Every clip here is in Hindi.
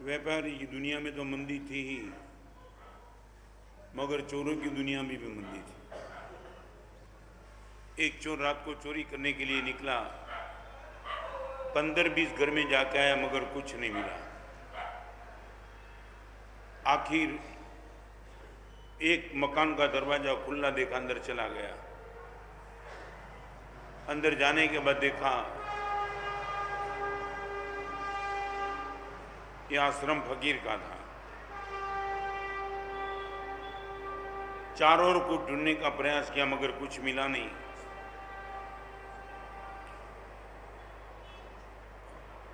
व्यापारी की दुनिया में तो मंदी थी ही, मगर चोरों की दुनिया में भी मंदी थी। एक चोर रात को चोरी करने के लिए निकला, 15-20 घर में जाके आया मगर कुछ नहीं मिला। आखिर एक मकान का दरवाजा खुला देखा, अंदर चला गया। अंदर जाने के बाद देखा यह आश्रम फकीर का था। चारों ओर को ढूंढने का प्रयास किया मगर कुछ मिला नहीं।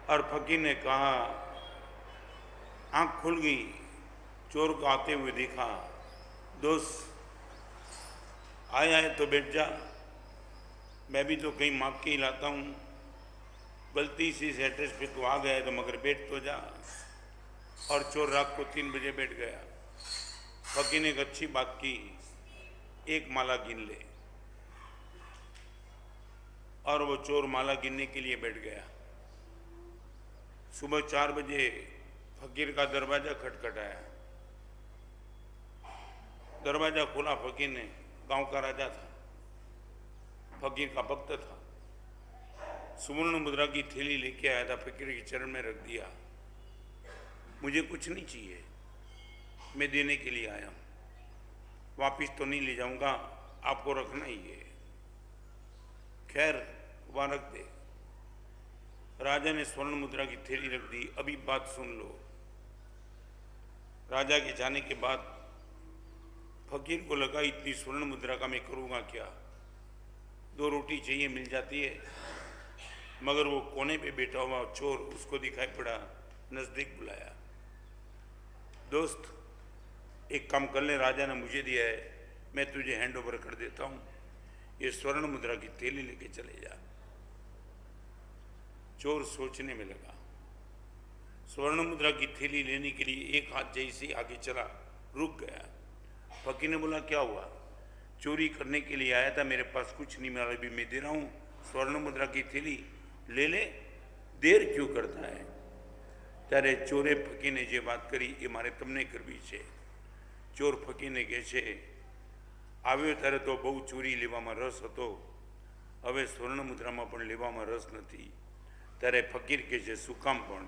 और फकीर ने कहा, आंख खुल गई, चोर को आते हुए देखा। दोस्त आया है तो बैठ जा, मैं भी तो कहीं मांग के ही लाता हूँ। गलती से इस एड्रेस पे तो आ गया है तो मगर बैठ तो जा। और चोर रात को 3 बजे बैठ गया। फकीर ने एक अच्छी बात की, एक माला गिन ले। और वो चोर माला गिनने के लिए बैठ गया। सुबह 4 बजे फकीर का दरवाजा खटखटाया। दरवाजा खोला, फकीर ने, गांव का राजा था, फकीर का भक्त था, सुवर्ण मुद्रा की थैली लेके आया था, फकीर के चरण में रख दिया। मुझे कुछ नहीं चाहिए, मैं देने के लिए आया हूं, वापिस तो नहीं ले जाऊंगा, आपको रखना ही है। खैर वहां रख दे। राजा ने स्वर्ण मुद्रा की थैली रख दी। अभी बात सुन लो। राजा के जाने के बाद फकीर को लगा, इतनी स्वर्ण मुद्रा का मैं करूंगा क्या, 2 रोटी चाहिए मिल जाती है। मगर वो कोने पे बैठा हुआ चोर उसको दिखाई पड़ा, नजदीक बुलाया। दोस्त एक काम कर ले, राजा ने मुझे दिया है, मैं तुझे हैंड ओवर कर देता हूं, ये स्वर्ण मुद्रा की थैली लेके चले जा। चोर सोचने में लगा। स्वर्ण मुद्रा की थैली लेने के लिए एक हाथ जैसे आगे चला, रुक गया। फकीर ने बोला, क्या हुआ? चोरी करने के लिए आया था, मेरे पास कुछ नहीं मिला, अभी मैं दे रहा हूं स्वर्ण मुद्रा की थैली, ले ले, देर क्यों करता है? ત્યારે ચોરે ફકીને જે વાત કરી એ મારે તમને કરવી છે। ચોર ફકીને કહે છે, આવ્યો ત્યારે તો બહુ ચોરી લેવામાં રસ હતો, હવે સ્વર્ણ મુદ્રામાં પણ લેવામાં રસ નથી। ત્યારે ફકીર કહે છે, શું કામ પણ?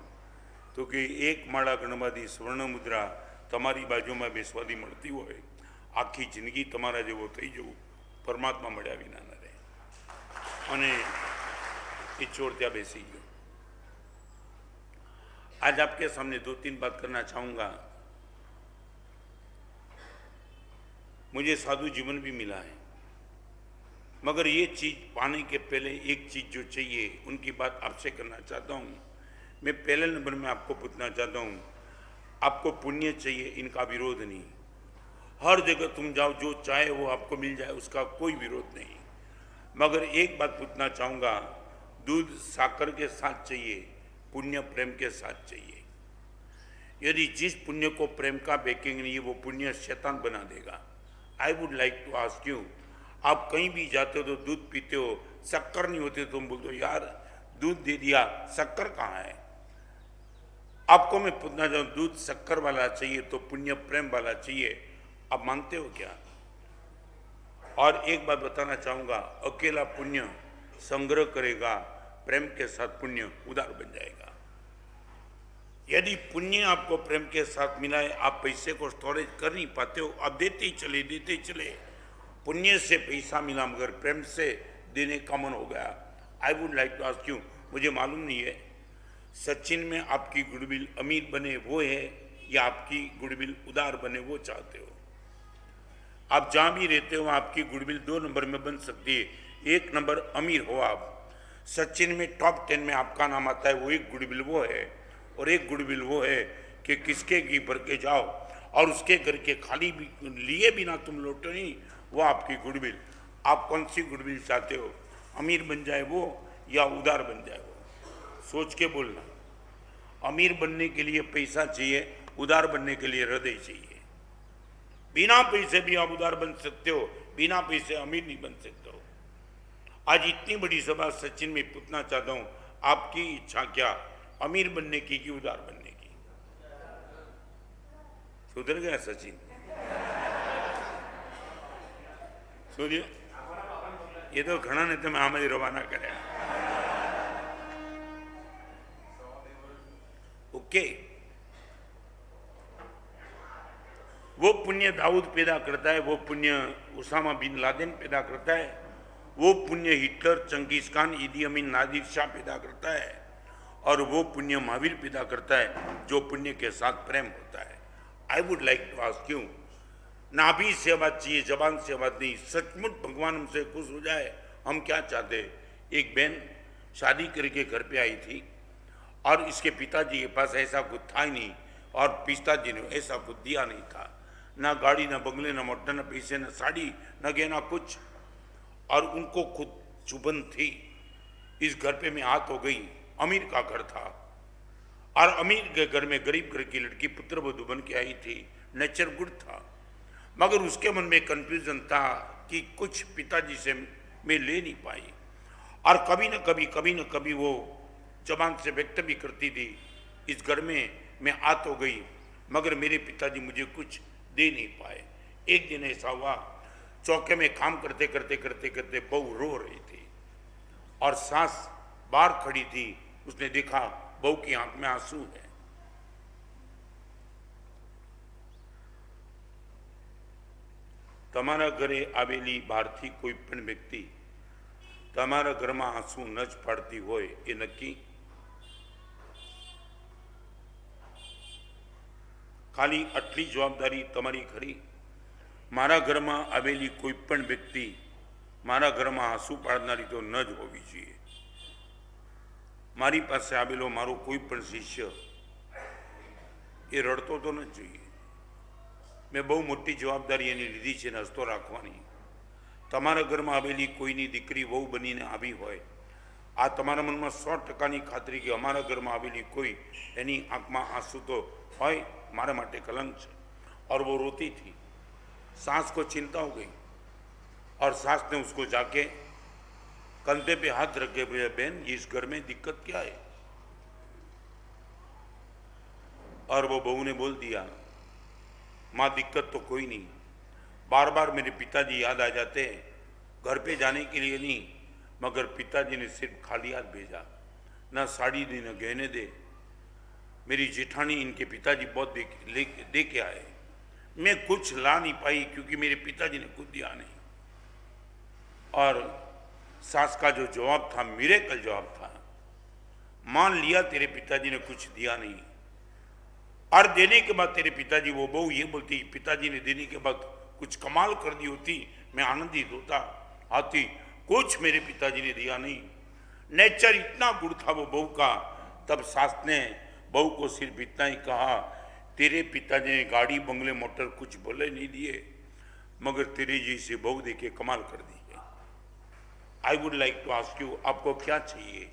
તો કે એક માળા ગણવાથી સ્વર્ણ મુદ્રા તમારી બાજુમાં બેસવાથી મળતી હોય, આખી જિંદગી તમારા જેવો થઈ જવું, પરમાત્મા મળ્યા વિના ન રહે। અને એ ચોર ત્યાં બેસી ગયો। आज आपके सामने 2-3 बात करना चाहूँगा। मुझे साधु जीवन भी मिला है, मगर ये चीज़ पाने के पहले एक चीज़ जो चाहिए उनकी बात आपसे करना चाहता हूँ। मैं पहले नंबर में आपको पूछना चाहता हूँ, आपको पुण्य चाहिए, इनका विरोध नहीं। हर जगह तुम जाओ, जो चाहे वो आपको मिल जाए, उसका कोई विरोध नहीं। मगर एक बात पूछना चाहूँगा, दूध साकर के साथ चाहिए, पुण्य प्रेम के साथ चाहिए। यदि जिस पुण्य को प्रेम का बेकिंग नहीं है, वो पुण्य शैतान बना देगा। I would like to ask you, आप कहीं भी जाते हो तो दूध पीते हो, शक्कर नहीं होती, तुम बोलते हो यार दूध दे दिया, शक्कर कहाँ है? आपको मैं पूछना चाहूँ, दूध शक्कर वाला चाहिए तो पुण्य प्रेम वाला चाहिए, आप मानते हो क्या? और एक बात बताना चाहूँगा, अकेला पुण्य संग्रह करेगा, प्रेम के साथ पुण्य उदार बन जाएगा। यदि पुण्य आपको प्रेम के साथ मिला है, आप पैसे को स्टोरेज कर नहीं पाते हो, आप देते ही चले, देते ही चले। पुण्य से पैसा मिला मगर प्रेम से देने का मन हो गया। I would like to ask you, मुझे मालूम नहीं है सचिन में आपकी गुडविल अमीर बने वो है या आपकी गुडविल उदार बने वो चाहते हो? आप जहाँ भी रहते हो आपकी गुडविल 2 नंबर में बन सकती है। 1 नंबर अमीर हो आप, सचिन में टॉप 10 में आपका नाम आता है, वो एक गुडविल वो है। और एक गुडविल वो है कि किसके घी भर के जाओ और उसके घर के खाली भी लिए बिना तुम लौटो नहीं, वो आपकी गुडविल। आप कौन सी गुडविल चाहते हो? अमीर बन जाए वो या उदार बन जाए वो? सोच के बोलना। अमीर बनने के लिए पैसा चाहिए, उदार बनने के लिए हृदय चाहिए। बिना पैसे भी आप उदार बन सकते हो, बिना पैसे अमीर नहीं बन सकते हो। आज इतनी बड़ी सभा सचिन में पूछना चाहता हूं, आपकी इच्छा क्या, अमीर बनने की कि उदार बनने की? सुधर गया सचिन? सूर्य ये तो घना ने તમે આમ જ રવાના કર્યા. ओके, वो पुण्य दाऊद पैदा करता है, वो पुण्य उसामा बिन लादेन पैदा करता है, वो पुण्य हिटलर, चंगेज खान, ईदी अमीन, नादिर शाह पैदा करता है, और वो पुण्य महावीर पैदा करता है जो पुण्य के साथ प्रेम होता है. I would like to ask you, नाभि से बात चाहिए, जबान से बात नहीं. सचमुच भगवान हमसे खुश हो जाए, हम क्या चाहते. एक बहन शादी करके घर पे आई थी और इसके पिताजी के पास ऐसा कुछ था ही नहीं, और पिताजी ने ऐसा कुछ दिया नहीं था, ना गाड़ी, ना बंगले, ना मोटर, ना पैसे, ना साड़ी, ना गहना कुछ. और उनको खुद चुभन थी. इस घर पे मैं हाथ हो गई. अमीर का घर था और अमीर के घर में गरीब घर की लड़की पुत्र वधू बन के आई थी. नेचर गुड था, मगर उसके मन में कंफ्यूजन था कि कुछ पिताजी से मैं ले नहीं पाई. और कभी न कभी वो जबान से व्यक्त भी करती थी, इस घर में मैं आत हो गई मगर मेरे पिताजी मुझे कुछ दे नहीं पाए. एक दिन ऐसा हुआ, चौके में काम करते करते बहू रो रही थी और सास बाहर खड़ी थी. उसने देखा बहू की आंख में आंसू है. તમારા ઘરે આવેલી બહારથી કોઈ પણ વ્યક્તિ તમારા ઘરમાં આંસુ ન જ પાડતી હોય એ નક્કી. ખાલી આટલી જવાબદારી તમારી ખરી. મારા ઘરમાં આવેલી કોઈ પણ વ્યક્તિ મારા ઘરમાં આંસુ પાડનારી તો ન જ હોવી જોઈએ. મારી પાસે આવેલો મારો કોઈ પણ શિષ્ય એ રડતો તો ન જ જોઈએ. મેં બહુ મોટી જવાબદારી એની લીધી છે ને હસતો રાખવાની. તમારા ઘરમાં આવેલી કોઈની દીકરી વહુ બનીને આવી હોય, આ તમારા મનમાં 100%ની ખાતરી કે અમારા ઘરમાં આવેલી કોઈ એની આંખમાં આંસુ તો હોય, મારા માટે કલંક છે. और वो रोती थी. सास को चिंता हो गई और सास ने उसको जाके कंधे पे हाथ रख के बोला, बहन ये इस घर में दिक्कत क्या है. और वो बहू ने बोल दिया, माँ दिक्कत तो कोई नहीं, बार बार मेरे पिताजी याद आ जाते हैं. घर पे जाने के लिए नहीं, मगर पिताजी ने सिर्फ खाली हाथ भेजा, ना साड़ी दी, ना गहने दे. मेरी जेठानी इनके पिताजी बहुत दे के आए. मैं कुछ ला नहीं पाई क्योंकि मेरे पिताजी ने कुछ दिया नहीं. और सास का जो जवाब था मिरेकल जवाब था. मान लिया तेरे पिताजी ने कुछ दिया नहीं, और देने के बाद तेरे पिताजी, वो बहू ये बोलती पिताजी ने देने के बाद कुछ कमाल कर दी होती, मैं आनंदित होता आती. कुछ मेरे पिताजी ने दिया नहीं. नेचर इतना गुड़ था वो बहू का. तब सास ने बहू को सिर्फ इतना ही कहा, तेरे पिताजी ने गाड़ी, बंगले, मोटर कुछ बोले नहीं दिए, मगर तेरे जैसे बहू देके कमाल कर दी है. I would like to ask you, आपको क्या चाहिए?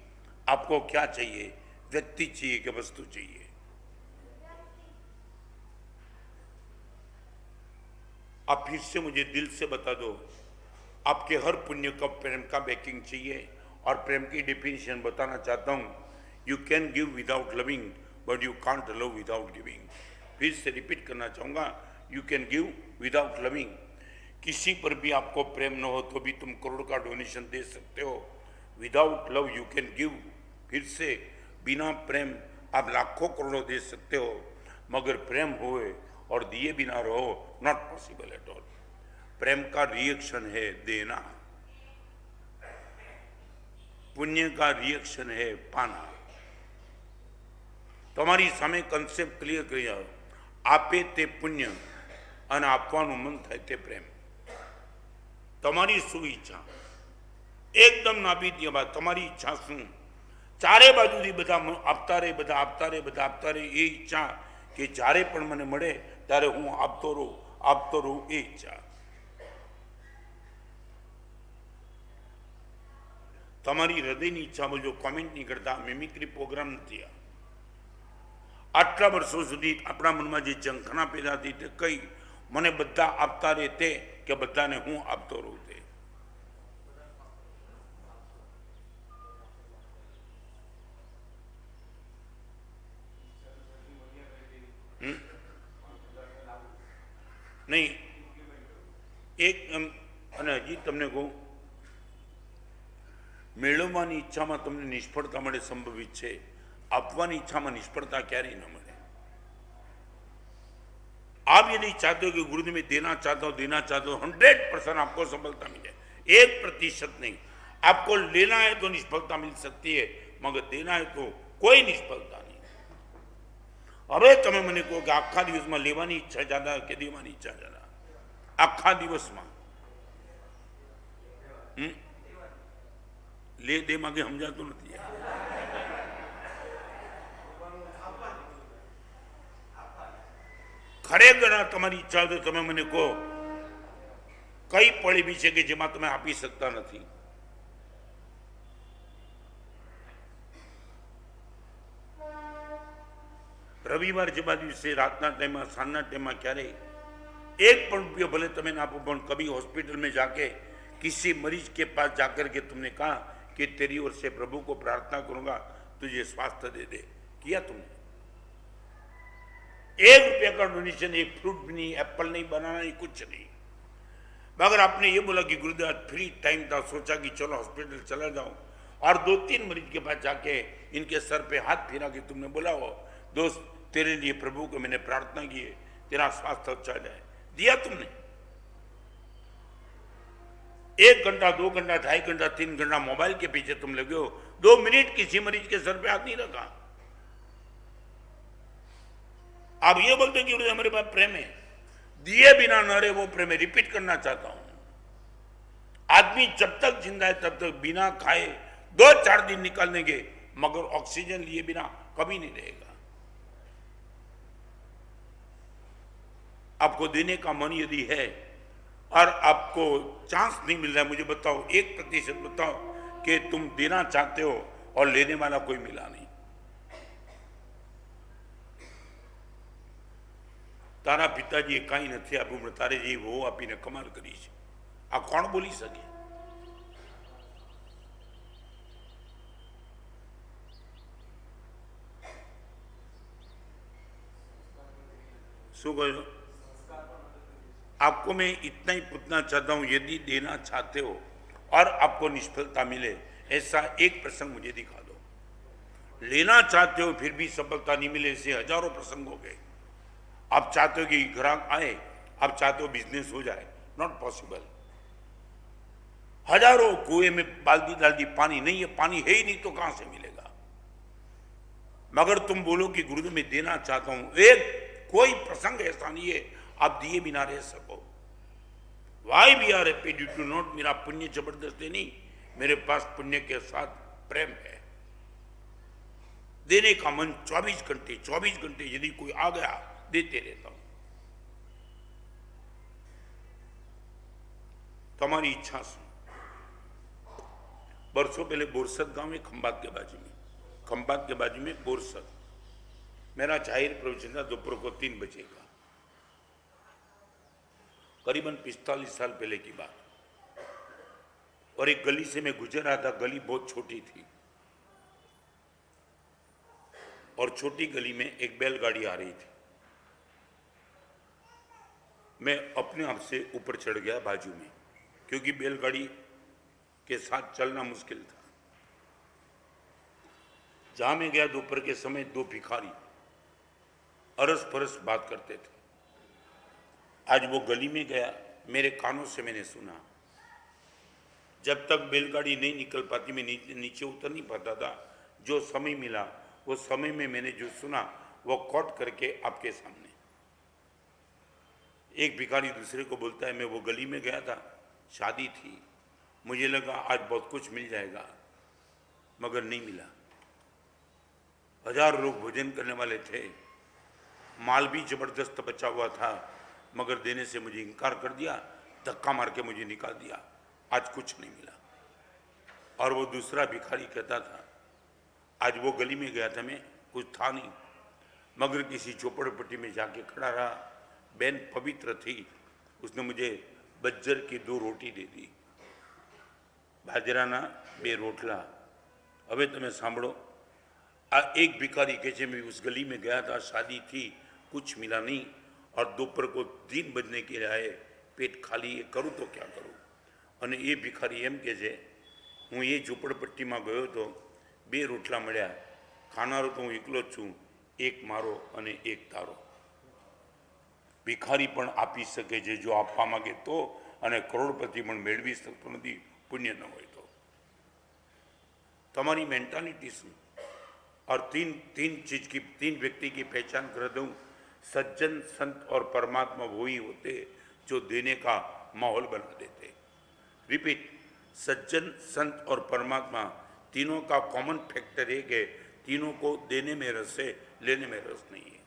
आपको क्या चाहिए? व्यक्ति चाहिए कि वस्तु चाहिए? आप फिर से मुझे दिल से बता दो, आपके हर पुण्य का प्रेम का बैकिंग चाहिए. और प्रेम की डेफिनेशन बताना चाहता हूँ. You can give without loving but you can't love without giving. फिर से रिपीट करना चाहूँगा, you can give without loving. किसी पर भी आपको प्रेम न हो तो भी तुम करोड़ का डोनेशन दे सकते हो. Without love you can give. फिर से बिना प्रेम आप लाखों करोड़ों दे सकते हो, मगर प्रेम होए और दिए बिना रहो, नॉट पॉसिबल एट ऑल. प्रेम का रिएक्शन है देना, पुण्य का रिएक्शन है पाना. તમારી સામે કન્સેપ્ટ ક્લિયર કરી જાઓ. આપે તે પુણ્ય અને આપવાનું મન થાય તે પ્રેમ. તમારી શું ઈચ્છા? એકદમ નાપી દે બાદ તમારી ઈચ્છા શું? ચારે બાજુથી બધા આપતા રહે, બધા આપતા રહે, બધા આપતા રહે. એ ઈચ્છા કે જ્યારે પણ મને મળે ત્યારે હું આપતો રહું, એ ઈચ્છા. તમારી હૃદયની ઈચ્છા બોલજો. કોમેન્ટ નહીં કરતા, મિમિક્રી પ્રોગ્રામ નથી. આટલા વર્ષો સુધી આપણા મનમાં જે ઝંખના પેદા થઈ તે કઈ, મને બધા આપતા રહે તે કે બધાને હું આપતો રહું તે. नहीं એક અને હજી તમને કહું, મેળવવાની ઈચ્છામાં તમને નિષ્ફળતા મળે સંભવિત છે, આપવાની ઈચ્છામાં નિષ્ફળતા ક્યારેય ન મળે। आप ये नहीं चाहते हो कि गुरुदेव में देना चाहता हूं 100% आपको सफलता मिले, 1% नहीं। आपको लेना है तो निष्फलता मिल सकती है, मगर देना है तो कोई निष्फलता नहीं। હવે તમે મને કહો કે આખા દિવસમાં લેવાની ઈચ્છા જ્યાદા કે દેવાની ઈચ્છા જ્યાદા? આખા દિવસમાં ले दे मागे समझाતું નથી। ખરેખર તમારી ઈચ્છા તો તમે મને કહો કઈ પડી બી છે કે જેમાં તમે આપી શકતા નથી? રવિવાર જેવા દિવસે રાતના ટાઈમમાં સાંજના ટાઈમમાં ક્યારે एक पण रुपया भले तुम्हें ना पण कभी हॉस्पिटल में जाके किसी मरीज के पास जाकर के तुमने कहा कि तेरी ओर से प्रभु को प्रार्थना करूंगा तुझे स्वास्थ्य दे दे, किया तुमने? 1 रुपया का डोनेशन, एक फ्रूट भी नहीं, एप्पल नहीं, बनाना नहीं, कुछ नहीं। मगर आपने ये बोला कि गुरुदेव आज फ्री टाइम था, सोचा कि चलो हॉस्पिटल चला जाऊं और 2-3 मरीज के पास जाके इनके सर पे हाथ फिरा के तुमने बोला हो दोस्त तेरे लिए प्रभु को मैंने प्रार्थना की है, तेरा स्वास्थ्य अच्छा जाए, दिया तुमने? 1 घंटा 2 घंटा 2.5 घंटा 3 घंटा मोबाइल के पीछे तुम लगे हो, 2 मिनट किसी मरीज के सर पे हाथ नहीं रखा। आप ये बोलते हैं कि हमारे पास प्रेम है, दिए बिना न रहे वो प्रेम है। रिपीट करना चाहता हूं, आदमी जब तक जिंदा है तब तक बिना खाए 2-4 दिन निकाल देंगे, मगर ऑक्सीजन लिए बिना कभी नहीं रहेगा। आपको देने का मन यदि है और आपको चांस नहीं मिल रहा है, मुझे बताओ 1% बताओ कि तुम देना चाहते हो और लेने वाला कोई मिला नहीं। तारा पिताजी कई नहीं आप तारे जी वो आपीने कमाल करी है, आ कौन बोली सके? शू कहो? आपको मैं इतना ही पूछना चाहता हूं, यदि देना चाहते हो और आपको निष्फलता मिले ऐसा एक प्रसंग मुझे दिखा दो। लेना चाहते हो फिर भी सफलता नहीं मिले ऐसे हजारों प्रसंग हो गए। आप चाहते हो कि ग्राहक आए, आप चाहते हो बिजनेस हो जाए, नॉट पॉसिबल। हजारों कुएं में बाल्टी डाल दी, पानी नहीं है, पानी है ही नहीं तो कहां से मिलेगा? मगर तुम बोलो कि गुरुदेव मैं देना चाहता हूं, एक कोई प्रसंग ऐसा नहीं है आप दिए बिना रह सको। Why we are happy due to not, मेरा पुण्य जबरदस्ती नहीं, मेरे पास पुण्य के साथ प्रेम है। देने का मन 24 घंटे यदि कोई आ गया देते रहता हूं। तुम्हारी इच्छा से बरसों पहले बोरसद गांव में खंबात के बाजू में बोरसद, मेरा जाहिर प्रवचन था दोपहर को 3 बजे का, करीबन 45 साल पहले की बात। और एक गली से मैं गुजर रहा था, गली बहुत छोटी थी और छोटी गली में एक बैलगाड़ी आ रही थी। मैं अपने आप से ऊपर चढ़ गया बाजू में, क्योंकि बैलगाड़ी के साथ चलना मुश्किल था। जहां मैं गया दोपहर के समय 2 भिखारी अरस परस बात करते थे। आज वो गली में गया, मेरे कानों से मैंने सुना। जब तक बैलगाड़ी नहीं निकल पाती मैं नीचे उतर नहीं पाता था। जो समय मिला वो समय में मैंने जो सुना वो कोट करके आपके सामने। एक भिखारी दूसरे को बोलता है, मैं वो गली में गया था, शादी थी, मुझे लगा आज बहुत कुछ मिल जाएगा, मगर नहीं मिला। 1000 लोग भोजन करने वाले थे, माल भी जबरदस्त बचा हुआ था, मगर देने से मुझे इनकार कर दिया, धक्का मार के मुझे निकाल दिया, आज कुछ नहीं मिला। और वो दूसरा भिखारी कहता था, आज वो गली में गया था मैं, कुछ था नहीं, मगर किसी झोपड़पट्टी में जाके खड़ा रहा, बहन पवित्र थी, उसने मुझे बज्जर की 2 रोटी दे दी, बाजराना 2 रोटला। હવે તમે સાંભળો, આ એક ભિખારી કહે છે मैं उस गली में गया था, शादी थी, कुछ मिला नहीं, और दोपहर को 3 बजने के लिए आए, पेट खाली, ये करूँ तो क्या करूँ? અને એ ભિખારી એમ કહે છે, હું એ ઝૂંપડપટ્ટીમાં ગયો હતો, 2 રોટલા મળ્યા, ખાનારો તો હું એકલો જ છું, એક મારો અને એક તારો. ભિખારી પણ આપી શકે છે જો આપવા માગે તો, અને કરોડપતિ પણ મેળવી શકતો નથી પુણ્ય ન હોય તો. તમારી મેન્ટાલિટી શું? और तीन व्यक्ति की पहचान कर दूं, सज्जन, संत और परमात्मा वही होते जो देने का माहौल बना देते. रिपीट, सज्जन, संत और परमात्मा तीनों का कॉमन फैक्टर एक है, तीनों को देने में रस है, लेने में रस नहीं है.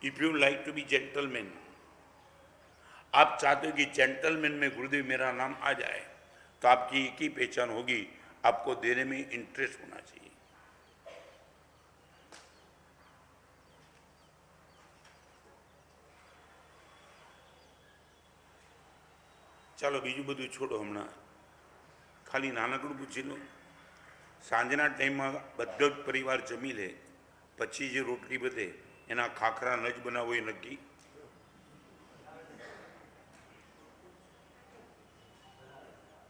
If you like to be gentleman, आप चाहते हो कि जेंटलमैन में गुरुदेव मेरा नाम आ जाए, तो आपकी एक ही पहचान होगी, आपको देने में इंटरेस्ट होना चाहिए. ચાલો બીજું બધું છોડો, હમણાં ખાલી નાનકડું પૂછી લો. સાંજના ટાઈમમાં બધો જ પરિવાર જમી લે, પછી જે રોટલી વધે એના ખાખરા ન જ બનાવો એ નક્કી?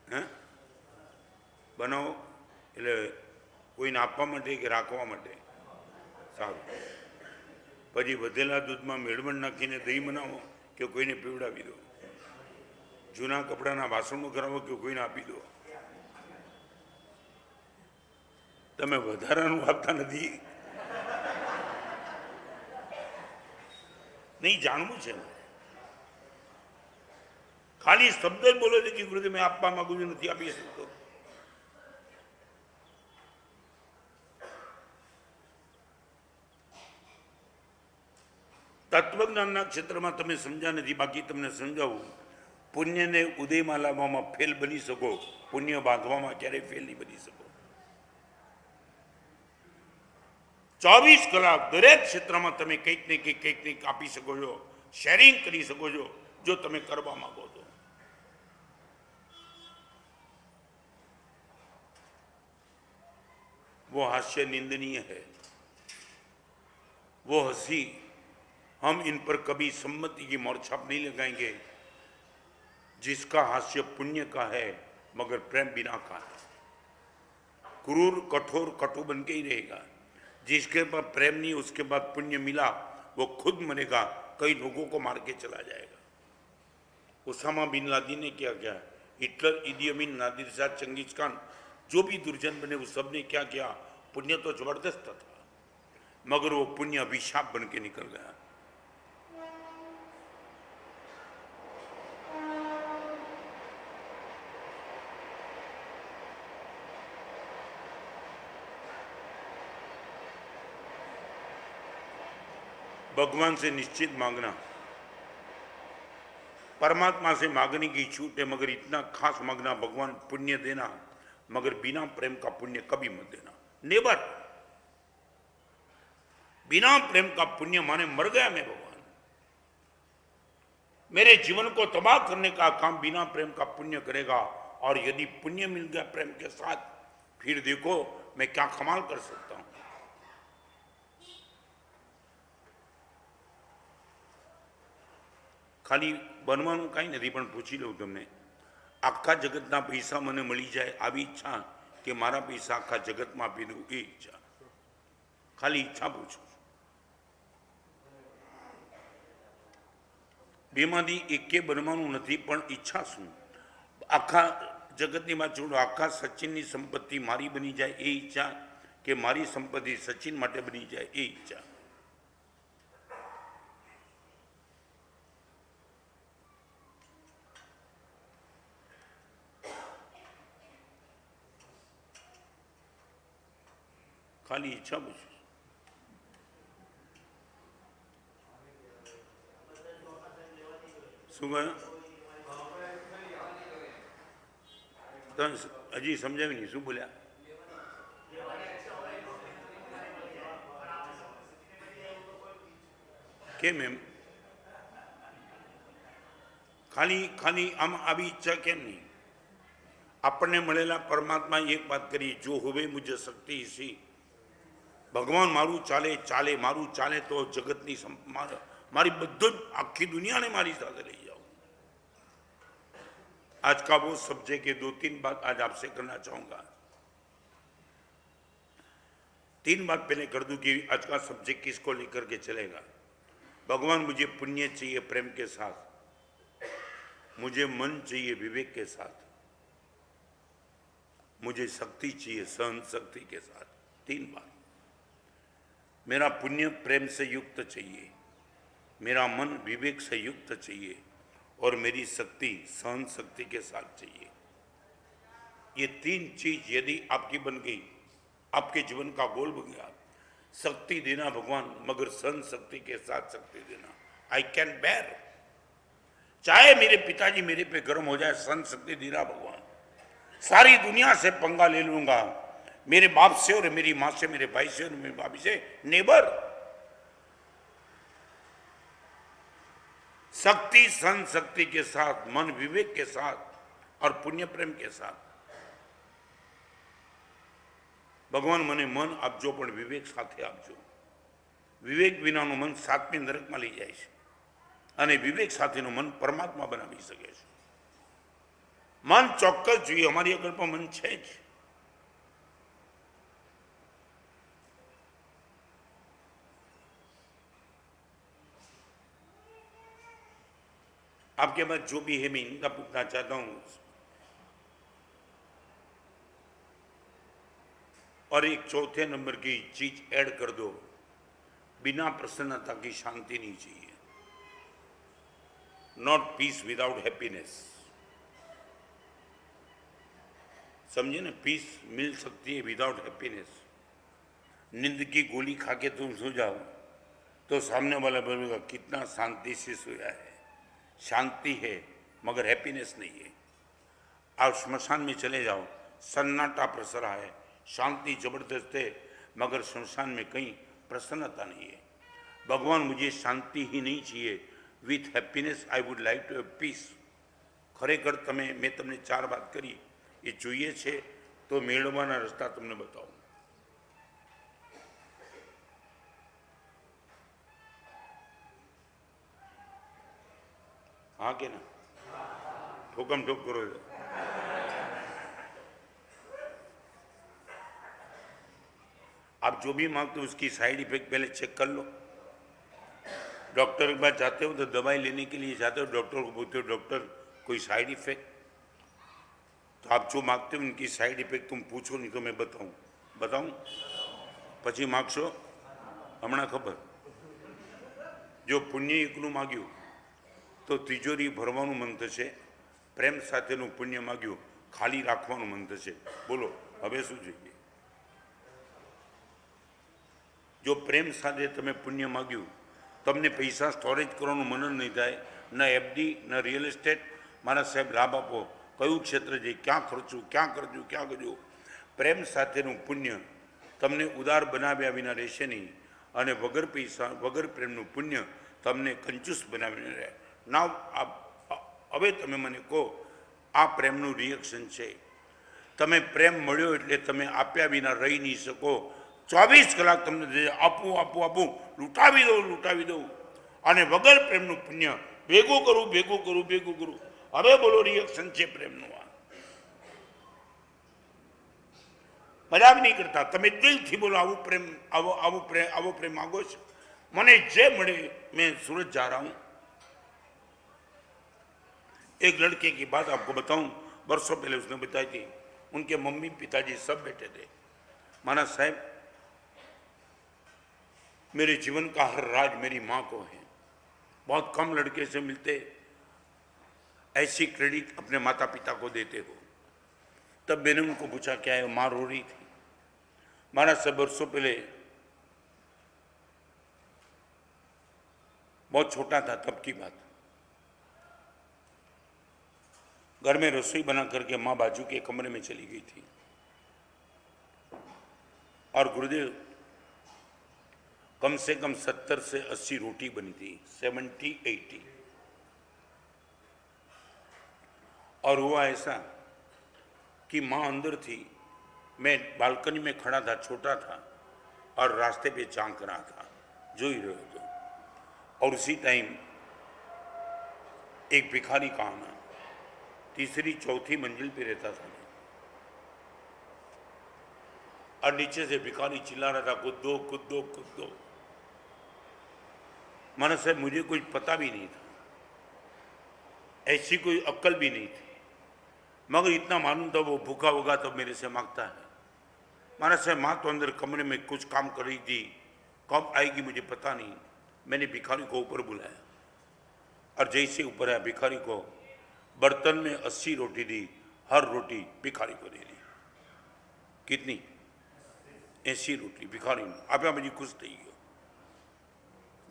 હા, બનાવો એટલે કોઈને આપવા માટે કે રાખવા માટે? સારું. પછી વધેલા દૂધમાં મેળવણ નાખીને દહીં બનાવો કે કોઈને પીવડાવી દો? જૂના કપડાના વાસણો કરાવો કે કોઈને આપી દો? તમે વધારાનું આપતા નથી? નહીં, જાણવું છે. ખાલી શબ્દ જ બોલો છે કે ગુરુદેવ મેં આપવા માંગુ છું, નથી આપી શકતો. તત્વજ્ઞાનના ક્ષેત્રમાં તમે સમજ્યા નથી, બાકી તમને સમજાવું. પુણ્યને ઉદયમાં લાવવામાં ફેલ બની શકો, પુણ્ય બાંધવામાં ક્યારેય ફેલ નહીં બની શકો. 24 કલાક દરેક ક્ષેત્રમાં તમે કંઈક ને કંઈક આપી શકો છો, શેરિંગ કરી શકો છો, જો તમે કરવા માંગો તો. वो हास्य निंदनीय है, वो हंसी हम इन पर कभी सम्मति की मोरछाप नहीं लगाएंगे. जिसका हास्य पुण्य का है मगर प्रेम बिना का है, क्रूर कठोर कटु बन के ही रहेगा. जिसके पास प्रेम नहीं, उसके बाद पुण्य मिला, वो खुद मरेगा, कई लोगों को मार के चला जाएगा. उसामा बिन लादेन ने क्या किया, हिटलर, इदी अमीन, नादिर शाह, चंगेज खान, जो भी दुर्जन बने वो सब ने क्या किया? पुण्य तो जबरदस्त था, मगर वो पुण्य अभिशाप बन के निकल गया. भगवान से निश्चित मांगना, परमात्मा से मांगने की छूट है, मगर इतना खास मांगना भगवान पुण्य देना, मगर बिना प्रेम का पुण्य कभी मत देना. नेवर. बिना प्रेम का पुण्य माने मर गया मैं भगवान. मेरे जीवन को तबाह करने का काम बिना प्रेम का पुण्य करेगा. और यदि पुण्य मिल गया प्रेम के साथ, फिर देखो मैं क्या कमाल कर सकता हूं. ખાલી બનવાનું કાંઈ નથી, પણ પૂછી લઉં તમને, આખા જગતના પૈસા મને મળી જાય આવી ઈચ્છા, કે મારા પૈસા આખા જગતમાં આપી દઉં એ ઈચ્છા? ખાલી ઈચ્છા પૂછું. બેમાંથી એકે બનવાનું નથી, પણ ઈચ્છા શું? આખા જગતની વાત છોડો, આખા સચિનની સંપત્તિ મારી બની જાય એ ઈચ્છા, કે મારી સંપત્તિ સચિન માટે બની જાય એ ઈચ્છા? खाली इच्छा पूछो. શું કહ્યું? હજી સમજાવી નહીં, શું બોલ્યા? કેમ એમ? ખાલી ખાલી આમ આવી ઈચ્છા કેમ નહીં? આપણને મળેલા પરમાત્મા એક વાત કરી, જો હોવે મુझे शक्ति इसी ભગવાન મારું ચાલે ચાલે મારું ચાલે તો જગતની મારી બધું આખી દુનિયાને મારી સાથે લઈ જાઓ। आज का वो सब्जेक्ट के 2-3 बात आज आपसे करना चाहूंगा। 3 बात पहले कर दूं कि आज का सब्जेक्ट किसको लेकर के चलेगा। भगवान मुझे पुण्य चाहिए प्रेम के साथ, मुझे मन चाहिए विवेक के साथ, मुझे शक्ति चाहिए सहन शक्ति के साथ। 3 बात। मेरा पुण्य प्रेम से युक्त चाहिए, मेरा मन विवेक से युक्त चाहिए और मेरी शक्ति सहन शक्ति के साथ चाहिए। ये 3 चीज यदि आपकी बन गई, आपके जीवन का गोल बन गया। शक्ति देना भगवान, मगर सहन शक्ति के साथ शक्ति देना। आई कैन बेयर, चाहे मेरे पिताजी मेरे पे गर्म हो जाए, सहन शक्ति देना भगवान। सारी दुनिया से पंगा ले लूंगा, मेरे बाप से और मेरी माँ से, मेरे भाई से और मेरी भाभी से, नेबर। शक्ति सहन शक्ति के साथ, मन विवेक के साथ और पुण्य प्रेम के साथ। भगवान मने मन आपजो पण विवेक साथे आपजो। विवेक विनाનું મન સાતમી નરકમાં લઈ જાય છે અને વિવેક સાથેનું મન પરમાત્મા બનાવી શકે છે। મન ચોક્કસ જોઈએ, અમારી આગળ પણ મન છે જ। आपके पास जो भी है मैं इनका पूछना चाहता हूं। और एक चौथे नंबर की चीज ऐड कर दो, बिना प्रसन्नता की शांति नहीं चाहिए। Not peace without happiness. समझे ना, पीस मिल सकती है विदाउट हैप्पीनेस। नींद की गोली खा के तुम सो जाओ तो सामने वाला बोलेगा कितना शांति से सोया है। शांति है मगर हैप्पीनेस नहीं है। आप श्मशान में चले जाओ, सन्नाटा प्रसरा है, शांति जबरदस्त है मगर श्मशान में कहीं प्रसन्नता नहीं है। भगवान मुझे शांति ही नहीं चाहिए, with happiness I would like to have peace. खरेखर तमे मैं तमने 4 बात करी, ये જોઈએ છે તો મેળવવાના રસ્તા તમને બતાવું। हाँ के ना, ठोकम ठोक करो। आप जो भी मांगते हो उसकी साइड इफेक्ट पहले चेक कर लो। डॉक्टर के पास जाते हो तो दवाई लेने के लिए जाते हो, डॉक्टर को बोलते हो डॉक्टर कोई साइड इफेक्ट, तो आप जो मांगते हो उनकी साइड इफेक्ट तुम पूछो, नहीं तो मैं बताऊं પછી मांगशो हमणा खबर। जो पुण्य एकलू मांग्યું तो तिजोरी भरवानुं मन थशे, प्रेम साथेनुं पुण्य मांग्યું खाली राखवानुं मन थशे। बोलो हवे शुं जोईए। जो प्रेम साथे तमे पुण्य मांग्યું, तमने पैसा स्टोरेज करवानुं मन नहीं थाय, न एफडी न रियल एस्टेट। मारा साहेब लाभ आपो, कयुं क्षेत्र जे क्या खर्चू क्या करजू क्या करजू। प्रेम साथेनुं पुण्य तमने उदार बनाव्या विना रहेशे नहीं, अने वगर पैसा वगर प्रेमनुं पुण्य तमने कंजूस बनावीने रहे। नाउ हवे तमे मने कहो आ प्रेमनुं रिएक्शन छे। तमे प्रेम मळ्यो एटले तमे आप्या विना रही नहीं शको। 24 कलाक तमने दे आपू आपू आपू लूटावी दो अने वगर प्रेमनुं पुण्य भेगुं करूं। हवे बोलो रिएक्शन छे प्रेमनुं। आ मजाक नहीं करता, तमे दिलथी बोलो आवो प्रेम मांगो छो। मने जे मळे, मैं सूरत जा रहा हूं, एक लड़के की बात आपको बताऊं, वर्षों पहले उसने बताई थी। उनके मम्मी पिताजी सब बैठे थे। माना साहब मेरे जीवन का हर राज मेरी माँ को है। बहुत कम लड़के से मिलते ऐसी क्रेडिट अपने माता पिता को देते हो। तब मैंने उनको पूछा क्या है, माँ रो रही थी। माना सब वर्षों पहले बहुत छोटा था तब की बात। घर में रसोई बना करके माँ बाजू के कमरे में चली गई थी और गुरुदेव कम से कम 70 से 80 रोटी बनी थी, 70-80। और हुआ ऐसा कि माँ अंदर थी, मैं बालकनी में खड़ा था, छोटा था। और रास्ते पे झांक रहा था, जो ही रहे तो। और उसी टाइम एक भिखारी का आना, तीसरी चौथी मंजिल पे रहता था और नीचे से भिखारी चिल्ला रहा था, कूदो कूदो कूदो। माना साहब मुझे कुछ पता भी नहीं था, ऐसी कोई अक्ल भी नहीं थी, मगर इतना मालूम था वो भूखा होगा तो मेरे से मांगता है। माना साहब माँ तो अंदर कमरे में कुछ काम कर रही थी, कब आएगी मुझे पता नहीं। मैंने भिखारी को ऊपर बुलाया और जैसे ऊपर आया भिखारी को बर्तन में 80 रोटी दी, हर रोटी भिखारी को दे दी। कितनी? 80 रोटी भिखारी ने। आप मुझे खुश थी।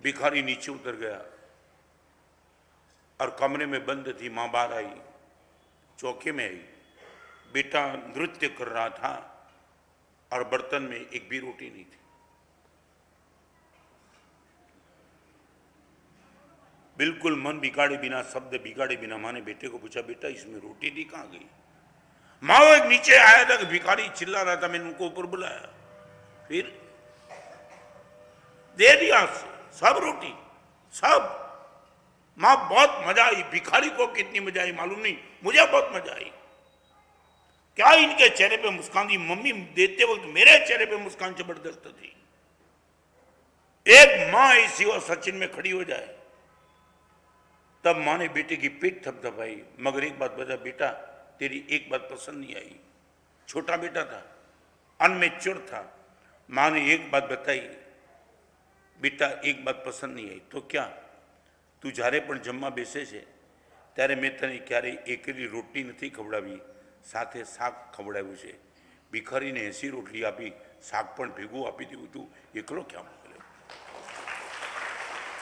भिखारी नीचे उतर गया और कमरे में बंद थी। माँ बाहर आई, चौके में आई, बेटा नृत्य कर रहा था और बर्तन में एक भी रोटी नहीं थी। बिल्कुल मन बिगाड़े बिना, शब्द बिगाड़े बिना माँ ने बेटे को पूछा, बेटा इसमें रोटी थी कहाँ गई? माँ वो एक नीचे आया था, भिखारी चिल्ला रहा था, मैंने उनको ऊपर बुलाया, फिर दे दिया सब रोटी, सब। माँ बहुत मजा आई। भिखारी को कितनी मजा आई मालूम नहीं, मुझे बहुत मजा आई। क्या इनके चेहरे पे मुस्कान थी। मम्मी देते वक्त मेरे चेहरे पे मुस्कान जबरदस्त थी। एक माँ ऐसी और सचिन में खड़ी हो जाए, तब माँ ने बेटे की पीठ थपथपाई। मगर एक बात बता बेटा, तेरी एक बात पसंद नहीं आई। छोटा बेटा था, अनमेच्योर था। माँ ने एक बात बताई, बेटा एक बात पसंद नहीं आई। तो क्या? तू જ્યારે પણ જમવા બેસે છે ત્યારે મેં તને ક્યારેય એકલી રોટલી નથી ખવડાવી, સાથે શાક ખવડાવ્યું છે। ભિખારીને 80 રોટલી આપી, શાક પણ ભેગું આપી દીધું, તું એકલો ક્યાં મોકલ્યો?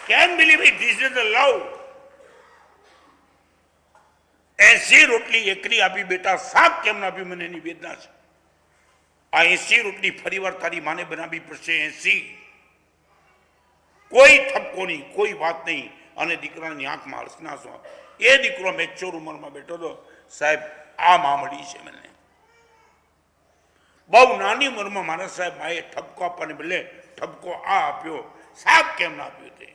Can believe it, this is the love. 80 રોટલી એકલી આપી, બેટા શાક કેમ ના આપ્યું? મને એની વેદના છે। આ 80 રોટલી ફરીવાર તારી માને બનાવવી પડશે। 80। કોઈ ઠપકો નહીં, કોઈ વાત નહીં। અને દીકરાની આંખમાં હર્ષના આંસુ। એ દીકરો મેચ્યોર ઉંમરમાં બેઠો હતો, સાહેબ આ માં મળી છે મને। બહુ નાની ઉંમરમાં મારા સાહેબ માએ ઠપકો આપવાને બદલે ઠપકો આ આપ્યો, શાક કેમ ના આપ્યું? તે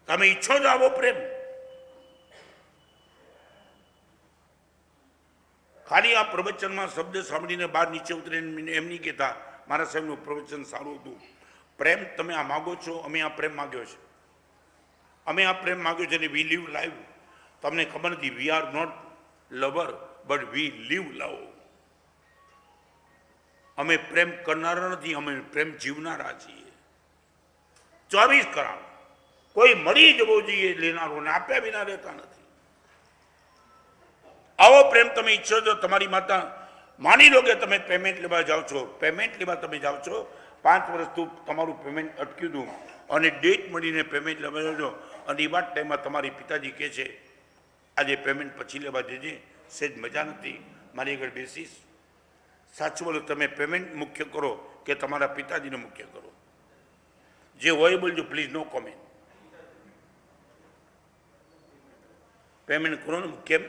તમે ઈચ્છો છો આવો પ્રેમ? ખાલી આ પ્રવચનમાં શબ્દ સાંભળીને બહાર નીચે ઉતરીને એમ નહીં કહેતા મારા સાહેબનું પ્રવચન સારું હતું। પ્રેમ તમે આ માગો છો, અમે આ પ્રેમ માગ્યો છે। અમે આ પ્રેમ માગ્યો છે અને વી લીવ લાઈવ। તમને ખબર નથી, we are not lover but we live love. અમે પ્રેમ કરનારા નથી, અમે પ્રેમ જીવનારા છીએ। 24 કલાક કોઈ મળી જવો જોઈએ લેનારોને, આપ્યા વિના રહેતા નથી। આવો પ્રેમ તમે ઈચ્છો છો। તમારી માતા માની લો કે તમે પેમેન્ટ લેવા જાઓ છો, પેમેન્ટ લેવા તમે જાઓ છો, 5 વર્ષથી તમારું પેમેન્ટ અટક્યું હતું અને ડેટ મળીને પેમેન્ટ લેવા જાઓ છો અને એ વાત ટાઈમમાં તમારી પિતાજી કહે છે આજે પેમેન્ટ પછી લેવા જજે, સેજ મજા નથી, મારી આગળ બેસીશ। સાચું બોલો, તમે પેમેન્ટ મુખ્ય કરો કે તમારા પિતાજીને મુખ્ય કરો? જે હોય બોલજો, પ્લીઝ નો કોમેન્ટ। पेमेंट करो ना, केम?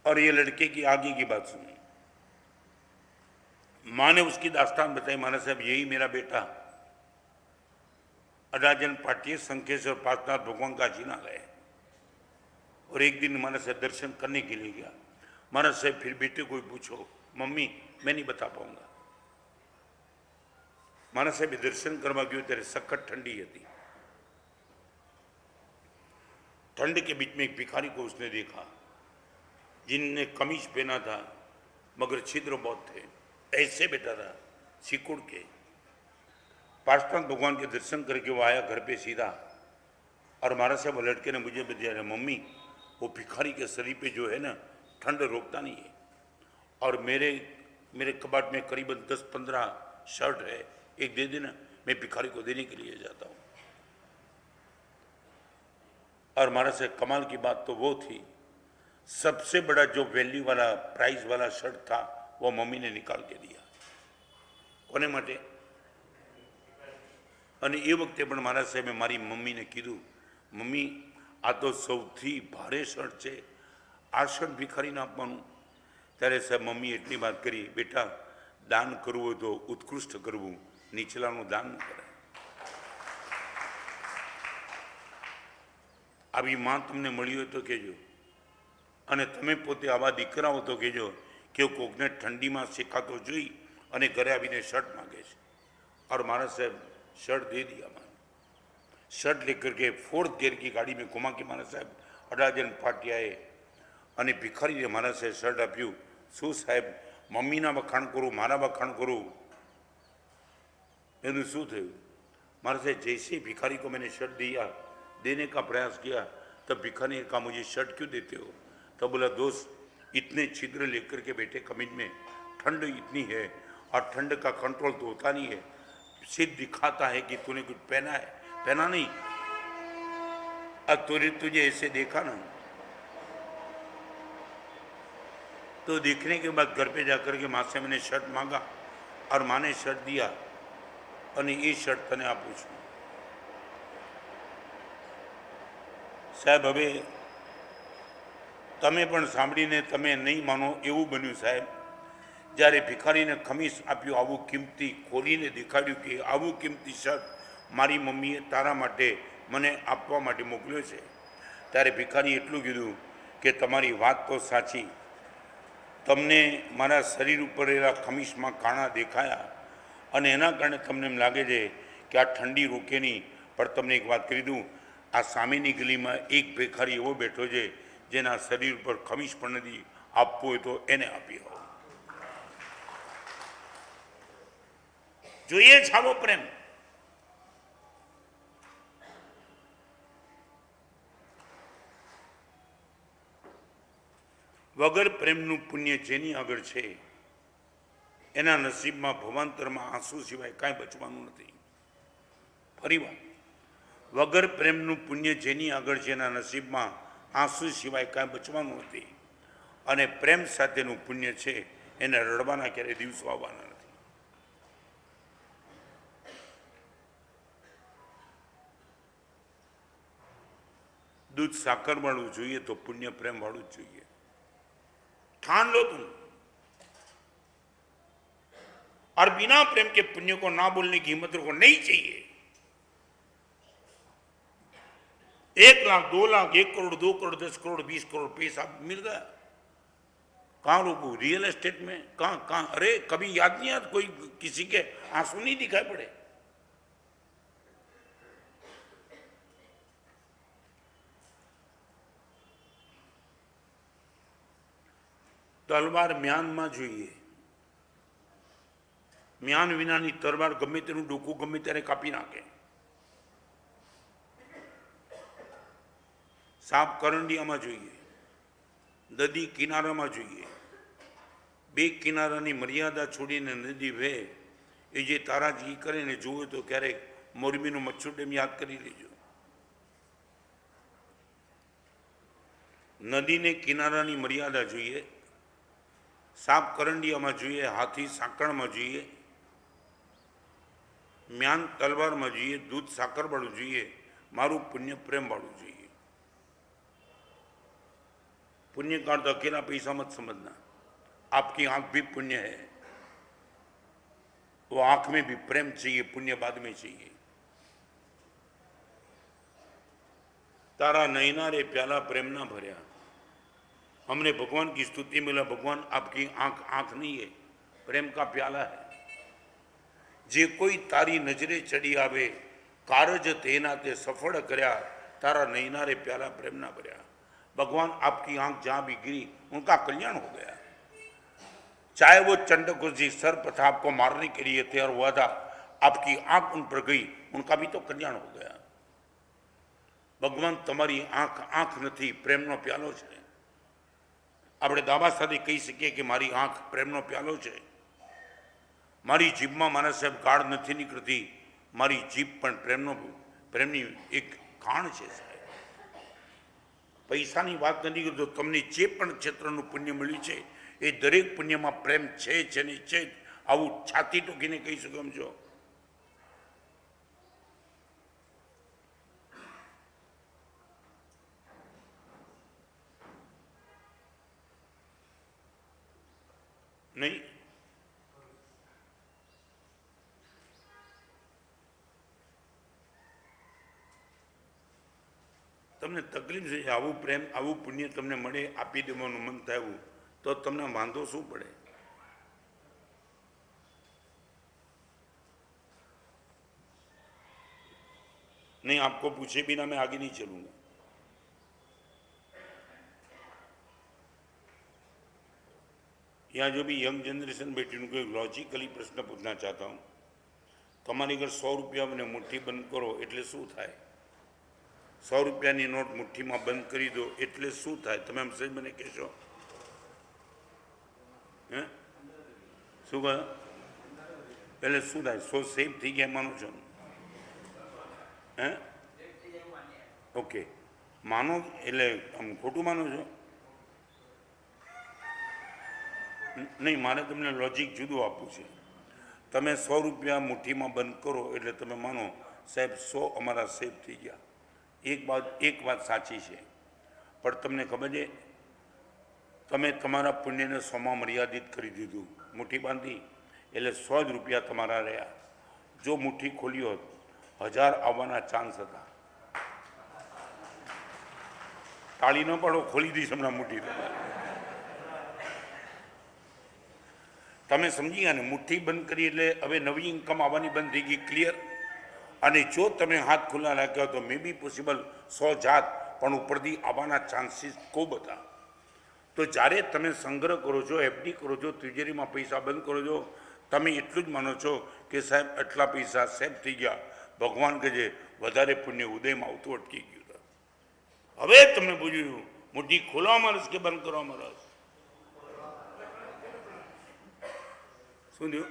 और ये लड़के की आगे की बात सुनी। माँ ने उसकी दास्तान बताई, माना साहब यही मेरा बेटा अडाजन पाटिया संकेश्वर पार्थनाथ भगवान का जिनालय। और एक दिन माना साहब दर्शन करने के लिए गया। माना साहब फिर बेटे को पूछो, मम्मी मैं नहीं बता पाऊंगा। माना साहब दर्शन करवा गयो तेरे सखत ठंडी थी। ठंड के बीच में एक भिखारी को उसने देखा जिनने कमीज पहना था मगर छिद्र बहुत थे, ऐसे बैठा था सिकुड़ के। पार्श्वनाथ भगवान के दर्शन करके वो आया घर पे सीधा। और मारा साहब वो लड़के ने मुझे बताया, मम्मी वो भिखारी के शरीर पे जो है ना ठंड रोकता नहीं है। और मेरे कबाट में करीबन 10-15 शर्ट है, एक दे देना, मैं भिखारी को देने के लिए जाता हूँ। और मारा साहब कमाल की बात तो वो थी, सबसे बड़ा जो वैल्यू वाला प्राइस वाला शर्ट था वो मम्मी ने निकाल के दिया। कोने माटे? અને એ વખતે પણ મારા સાહેબે મારી મમ્મીને કીધું, મમ્મી આ તો સૌથી ભારે શર્ટ છે, આ શર્ટ ભિખારીને આપવાનું? ત્યારે સાહેબ મમ્મી એટલી વાત કરી, બેટા દાન કરવું હોય તો ઉત્કૃષ્ટ કરવું, નીચલાનું દાન ન કરાય. આવી માં તમને મળી હોય તો કહેજો, અને તમે પોતે આવા દીકરાઓ તો કહેજો કે કોકને ઠંડીમાં શેકાતો જોઈ અને ઘરે આવીને શર્ટ માગે છે. और महाराज साहब शर्ट दे दिया मैंने. शर्ट लेकर के 4th गियर की गाड़ी में घुमा के महाराज साहब अडाजन पार्टी आए અને ભિખારીને महाराज साहब शर्ट આપ્યું. શું સાહેબ મમ્મીના વખાણ કરું, મારા વખાણ કરું? એનું શું થયું? महाराज साहब जैसे भिखारी को मैंने शर्ट दिया, देने का प्रयास किया, तब भिखारी ने कहा मुझे शर्ट क्यों देते हो? तब बोला दोस्त इतने छिद्र लेकर के बैठे कमीज में, ठंड इतनी है और ठंड का कंट्रोल तो होता नहीं है, सिर्फ दिखाता है कि तूने कुछ पहना है, पहना नहीं. अब तुझे ऐसे देखा ना, तो देखने के बाद घर पे जाकर के माँ से मैंने शर्ट मांगा और माँ ने शर्ट दिया અને એ શર્ટ તને આપું છું. સાહેબ હવે તમે પણ સાંભળીને તમે નહીં માનો એવું બન્યું સાહેબ. જ્યારે ભિખારીને ખમીસ આપ્યું આવું કિંમતી, ખોલીને દેખાડ્યું કે આવું કિંમતી શર્ટ મારી મમ્મીએ તારા માટે મને આપવા માટે મોકલ્યો છે, ત્યારે ભિખારી એટલું કીધું કે તમારી વાત તો સાચી, તમને મારા શરીર ઉપર રહેલા ખમીસમાં કાણા દેખાયા અને એના કારણે તમને એમ લાગે છે કે આ ઠંડી રોકે નહીં. પણ તમને એક વાત કરી દઉં, આ સામેની ગલીમાં એક ભિખારી એવો બેઠો છે જેના શરીર ઉપર ખમીસ પણ નથી, આપવું હોય તો એને આપી આવો. જોઈએ છાવો પ્રેમ. વગર પ્રેમનું પુણ્ય જેની આગળ છે એના નસીબમાં ભવાંતરમાં આંસુ સિવાય કાંઈ બચવાનું નથી. ફરી વાત, વગર પ્રેમનું પુણ્ય જેની આગળ છે એના નસીબમાં આંસુ સિવાય કાંઈ બચવાનું નથી. અને પ્રેમ સાથેનું પુણ્ય છે એને રડવાના ક્યારેય દિવસો આવવાના નથી. दूध साकर वालू જોઈએ तो पुण्य प्रेम वालू જોઈએ. ठान लो तुम. और बिना प्रेम के पुण्य को ना बोलने की हिम्मत को नहीं चाहिए. 1 लाख 2 लाख 1 करोड़ 2 करोड़ 10 करोड़ 20 करोड़ पैसा मिल गया, कहाँ रोकू? रियल एस्टेट में कहाँ कहाँ? अरे कभी याद नहीं आता कोई किसी के आंसू नहीं दिखाई पड़े. तलवार म्यानमा જોઈએ. म्यान વિનાની તલવાર ગમે તેનું ડોકું ગમે ત્યારે કાપી નાખે. સાપ કરંડિયામાં જોઈએ, નદી કિનારામાં જોઈએ. બે કિનારાની મર્યાદા છોડીને નદી વહે એ જે તારાજી કરે ને જોવે તો ક્યારેક મોરબીનો મચ્છુ ડેમ યાદ કરી લેજો. નદીને કિનારાની મર્યાદા જોઈએ, સાપ કરંડિયામાં જોઈએ, હાથી સાંકળમાં જોઈએ, म्यान तलवार में જોઈએ, दूध साकर वालू જોઈએ, मारू पुण्य प्रेम वालू જોઈએ. पुण्य का अर्थ अकेला पैसा मत समझना. आपकी आंख भी पुण्य है, वो आंख में भी प्रेम चाहिए, पुण्य बाद में चाहिए. तारा नैना रे प्याला प्रेम ना भरया. हमने भगवान की स्तुति मिला, भगवान आपकी आंख आंख नहीं है, प्रेम का प्याला है. जे कोई तारी नजरे चढ़ी आवे, कारज तेना ते सफल करया, तारा नैना रे प्याला प्रेम ना भरया. भगवान आपकी आंख जहां भी गिरी उनका कल्याण हो गया. चाहे वो चंडकुर जी सर्प था, आपको मारने के लिए तैयार हुआ था, आपकी आंख उन पर गई, उनका भी तो कल्याण हो गया. भगवान तमारी आंख आंख नहीं, प्रेमनो प्यालो है. આપણે દાવા સાથે કહી શકીએ કે મારી આંખ પ્રેમનો પ્યાલો છે. મારી જીભમાં મારા સાહેબ ગાળ નથી નીકળતી, મારી જીભ પણ પ્રેમની એક ખાણ છે સાહેબ. પૈસાની વાત નથી કરતો, તમને જે પણ ક્ષેત્રનું પુણ્ય મળ્યું છે એ દરેક પુણ્યમાં પ્રેમ છે ને છે. આવું છાતી ટોકીને કહી શકો એમ છો. नहीं, તમને તકલીફ છે, આવું પ્રેમ આવું પુણ્ય તમને મળે, આપી દેવાનું મન થયું તો તમને વાંધો શું પડે? नहीं, आपको पूछे बिना मैं आगे नहीं चलूंगा। यहाँ जो भी यंग जनरेशन बैठी उनको एक लॉजिकली प्रश्न पूछना चाहता हूँ। તમારી ઘર 100 રૂપિયા મને મુઠ્ઠી બંધ કરો એટલે શું થાય? 100 રૂપિયાની નોટ મુઠ્ઠીમાં બંધ કરી દો એટલે શું થાય? તમે આમ સહેજ મને કહેશો? હે શું કહો? એટલે શું થાય? 100 સેફ થઈ ગયા માનો છો? હે ઓકે, માનો એટલે આમ ખોટું માનો છો? નહીં, મારે તમને લોજિક જુદું આપવું છે। તમે 100 રૂપિયા મુઠ્ઠીમાં બંધ કરો એટલે તમે માનો સાહેબ 100 અમારા સેફ થઈ ગયા। એક વાત સાચી છે, પણ તમને ખબર છે તમે તમારા પુણ્યને 100માં મર્યાદિત કરી દીધું। મુઠ્ઠી બાંધી એટલે 100 જ રૂપિયા તમારા રહ્યા। જો મુઠ્ઠી ખોલી હોત 1000 આવવાના ચાન્સ હતા। તાળી ન પાડો, ખોલી દઈશ હમણાં મુઠ્ઠી તમારી। તમે સમજી ગયા ને? મુઠ્ઠી બંધ કરી એટલે હવે નવી ઇન્કમ આવવાની બંધ થઈ ગઈ, ક્લિયર? અને જો તમે હાથ ખુલ્લા રાખ્યા તો મે બી પોસિબલ 100 જાત પણ ઉપરથી આવવાના ચાન્સીસ ખૂબ હતા। તો જ્યારે તમે સંગ્રહ કરો છો, એફડી કરો છો, તિજોરીમાં પૈસા બંધ કરો છો, તમે એટલું જ માનો છો કે સાહેબ આટલા પૈસા સેફ થઈ ગયા। ભગવાન કહે છે વધારે પુણ્ય ઉદયમાં આવતું અટકી ગયું। હવે તમને પૂછ્યું મુઠ્ઠી ખોલવામાં રસ કે બંધ કરવામાં રસ? શું થયું?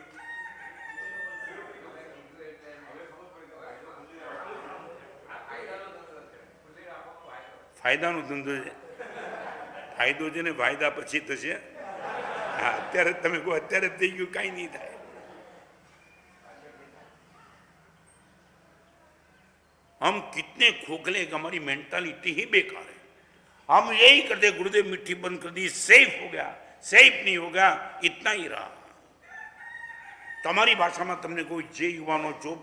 ફાયદાનો ધંધો છે, ફાયદો છે ને વાયદા પછી થશે। હા, અત્યારે તમે કહો અત્યારે જ થઈ ગયું, કાંઈ નહીં થાય। हम कितने खोखले, हमारी मेंटालिटी ही बेकार है। हम यही करते गुरुदेव मिट्टी बंद कर दी, सेफ हो गया, सेफ नहीं हो गया, इतना ही रहा। તમારી ભાષામાં તમને કોઈ જે યુવાનો જોબ